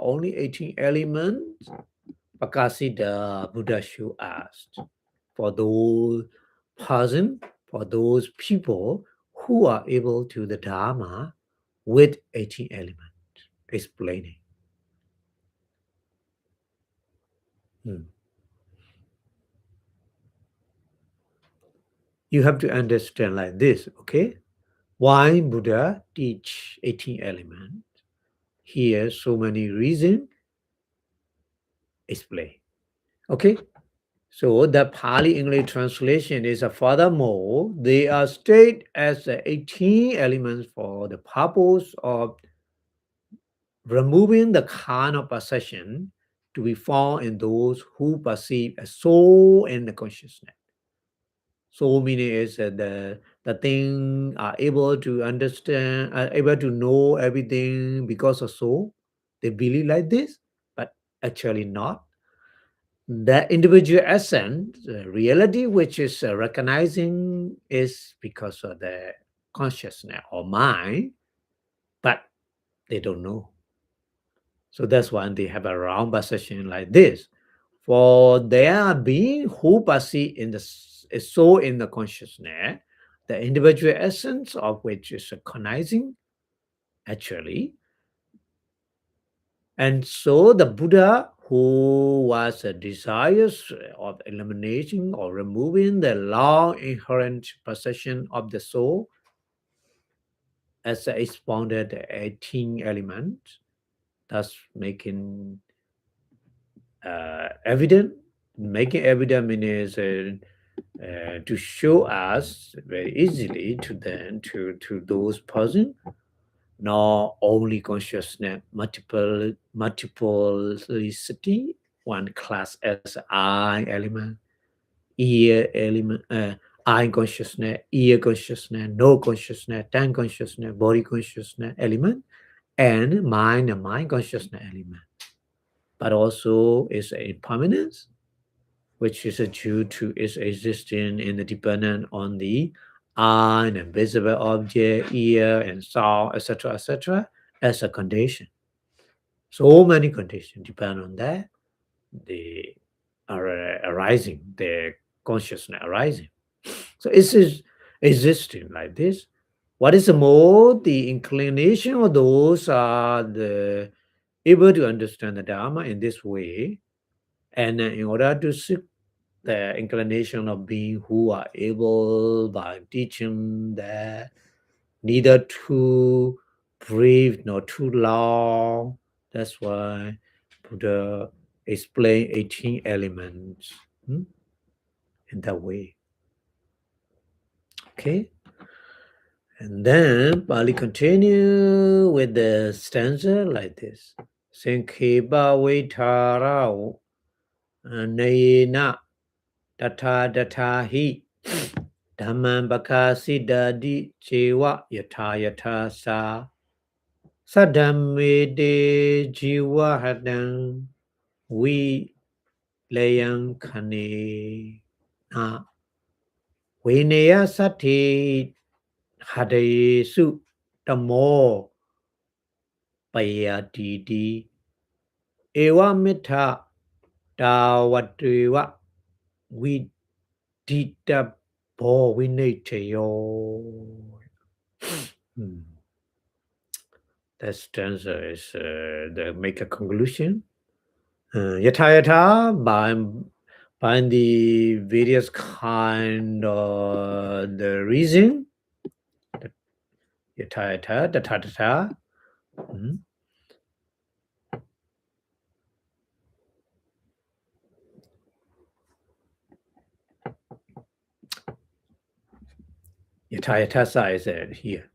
only 18 elements, Pakasida Buddha should ask for those person, for those people who are able to the Dharma with 18 elements, explaining. You have to understand like this, okay? Why Buddha teach 18 elements? Here, so many reasons explain. Okay? So the Pali English translation is furthermore, they are stated as the 18 elements for the purpose of removing the kind of possession to be found in those who perceive a soul and the consciousness. Soul meaning is the thing are able to understand, are able to know everything because of soul. They believe like this, but actually not. The individual essence, reality, which is recognizing, is because of the consciousness or mind, but they don't know. So that's why they have a round position like this. For there being who perceive in the soul in the consciousness, the individual essence of which is recognizing actually. And so the Buddha, who was desirous of eliminating or removing the long inherent possession of the soul, as expounded the 18 elements, thus making evident. Making evident means to show us very easily to them, to those persons, not only consciousness multiplicity, one class as eye element, ear element, eye consciousness, ear consciousness, no consciousness, tongue consciousness, body consciousness element, and mind and mind consciousness element. But also is a impermanence, which is due to its existing and dependent on the eye and visible object, ear and sound, etc., as a condition. So many conditions depend on that. They are arising, the consciousness arising. So it is existing like this. What is more, the inclination of those are the able to understand the Dharma in this way, and in order to seek the inclination of being who are able by teaching that neither too brief nor too long. That's why Buddha explained 18 elements in that way. Okay. And then Pali continue with the stanza like this. Sankhipa Vaitara Nayena Tata Datahi Dhamman Bakasidadi Chewa Yata Yata Sa Sadhammede Jiwa Hadam Vi Layang Kane Na Vineya Sati Hadayesu Tamo Payatidi Ewa Mita Tawatewa Vidita Bo Vineteyo. That stanza is the make a conclusion. Yata yata by the various kind of the reason. Yata yata, da ta ta ta. Yata yatasa is here.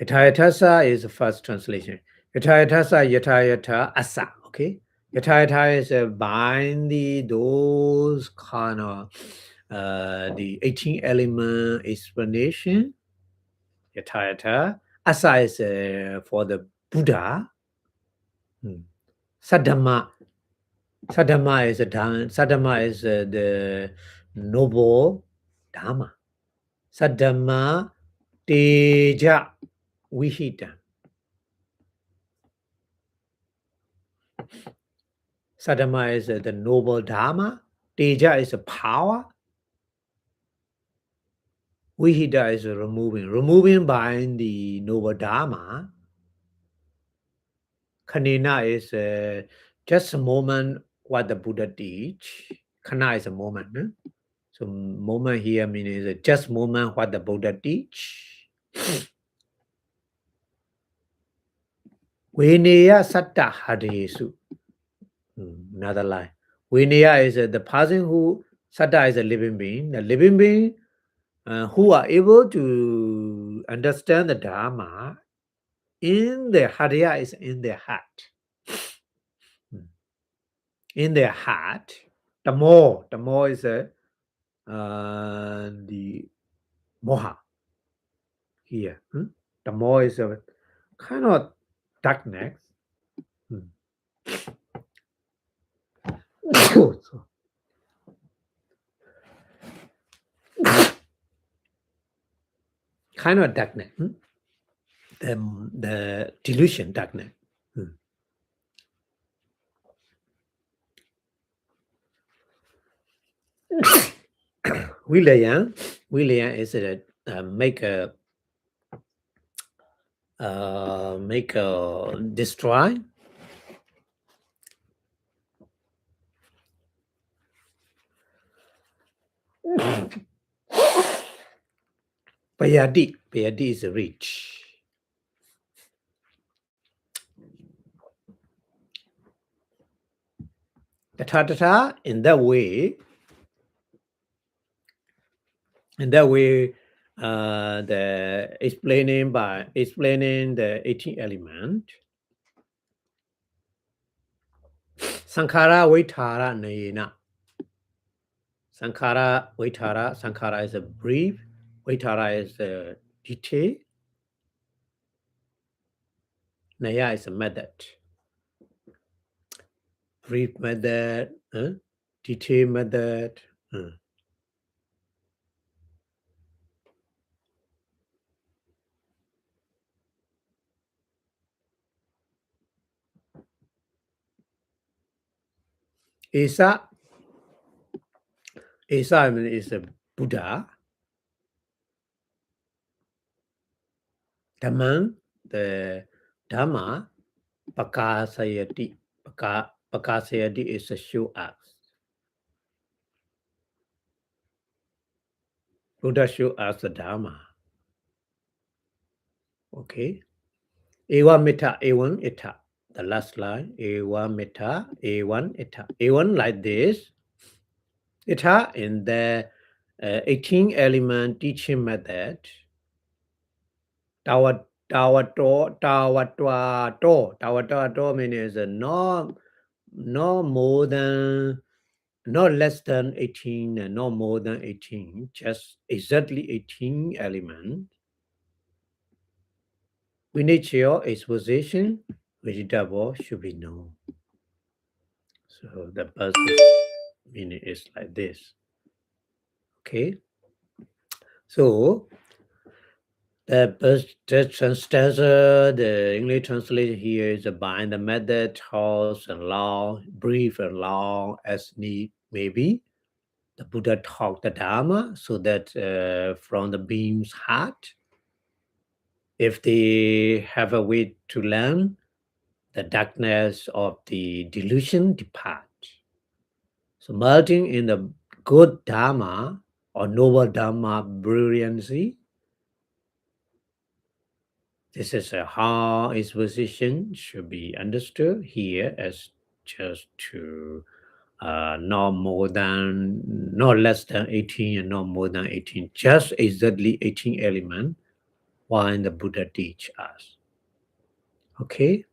Yata yatasa is the first translation. Yata yatasa yata yata asa. Okay. Yata yata is bind those kind of the 18 element explanation. Yata yata. Asa is for the Buddha. Sadhamma. Sadhamma is Sadhamma is the noble Dharma. Sadhamma Teja Vihita. Sadhamma is the noble Dharma. Teja is a power. Vihita is removing. Removing by the noble Dharma. Kanina is just a moment what the Buddha teach. Kana is a moment. So moment here means just moment what the Buddha teach. Vineya Satta Hadesu. Another line. Vineya is the person who, Satta is a living being. The living being who are able to understand the Dharma in their Hariya is in their heart. In their heart. The more is the moha here. The more is a kind of darkness. kind of darkness. The delusion darkness. William is a make a destroy. Payadi is rich. Tata in that way, the explaining the 18 element. Sankhara Vaitara Nayena. Sankhara is a brief, Vaitara is a detail, Naya is a method. Brief method, detail method. Esa is a Buddha. Dhamman, the Dhamma, Pakasayati. Pakasayati is a show us. Buddha show us the Dhamma. Okay. Ewa metta, ewan etta. The last line. Ewa metta, ewan etta. Ewan like this. Etta in the 18 element teaching method. Tawatwa means no more than, not less than 18 and no more than 18, just exactly 18 element. We need your exposition, vegetable should be known. So the first meaning is like this. Okay. So the stanza, the English translation here is bind the method, house and long, brief and long as need maybe. The Buddha taught the Dharma so that from the beam's heart, if they have a way to learn, the darkness of the delusion depart. So melting in the good Dharma or noble Dharma brilliancy, this is how its position should be understood here as just to not less than 18 and not more than 18, just exactly 18 element while the Buddha teach us. Okay.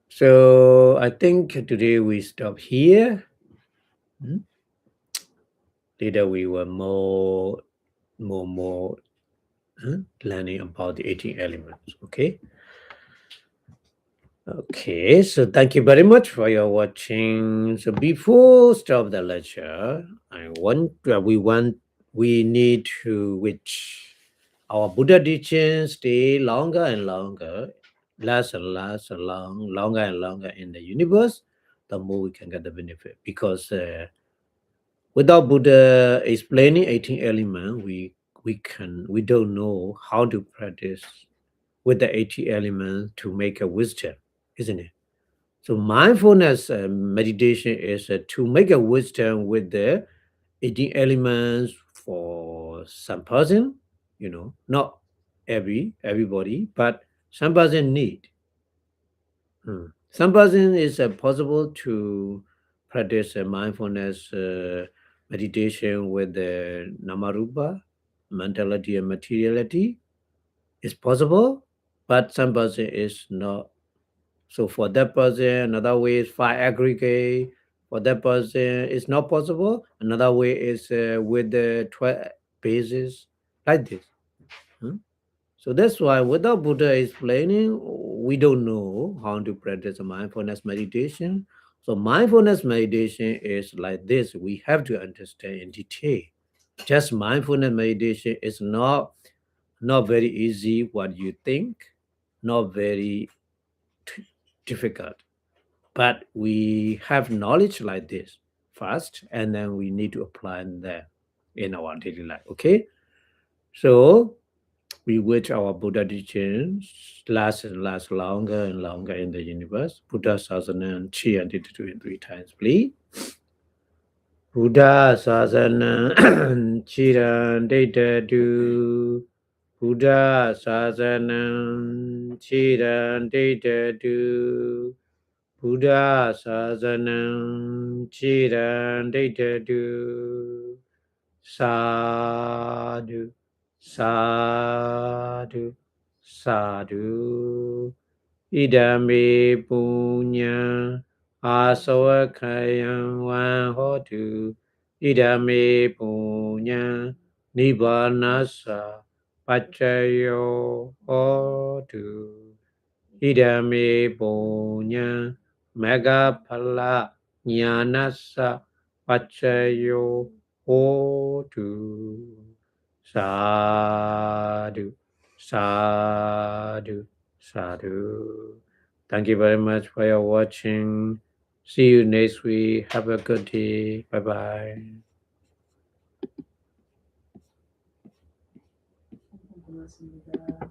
So I think today we stop here. Later we will more learning about the 18 elements. Okay. Okay, so thank you very much for your watching. So before stop the lecture, we need to which our Buddha teachings stay longer and longer, last and longer and longer in the universe, the more we can get the benefit. Because without Buddha explaining 18 elements, we don't know how to practice with the 18 elements to make a wisdom, isn't it? So mindfulness meditation is to make a wisdom with the 18 elements for some person, not everybody, but some person need. Some person is possible to practice mindfulness meditation with the namarupa, mentality and materiality. It's possible, but some person is not. So for that person, another way is five aggregate. For that person, it's not possible. Another way is with the 12 bases, like this. So that's why without Buddha explaining, we don't know how to practice mindfulness meditation So mindfulness meditation is like this. We have to understand in detail. Just mindfulness meditation is not very easy what you think, not very difficult. But we have knowledge like this first, and then we need to apply them in our daily life. Okay, so we wish our Buddha teachings last and last longer and longer in the universe. Buddha Sasana chanted 23 times, please. Buddha Sasana Chiran Data Buddha Sasana Chiran Data Buddha Sasana Chiran Data Sadhu Sadhu Sadhu Idame Punya Asawakayam Wahotu Idame Punya Nibbanasa Pachayo Hotu Idame Punya Megapala Nyanasa Pachayo Hotu Sadhu Sadhu Sadhu. Thank you very much for your watching. See you next week. Have a good day. Bye bye. 고맙습니다.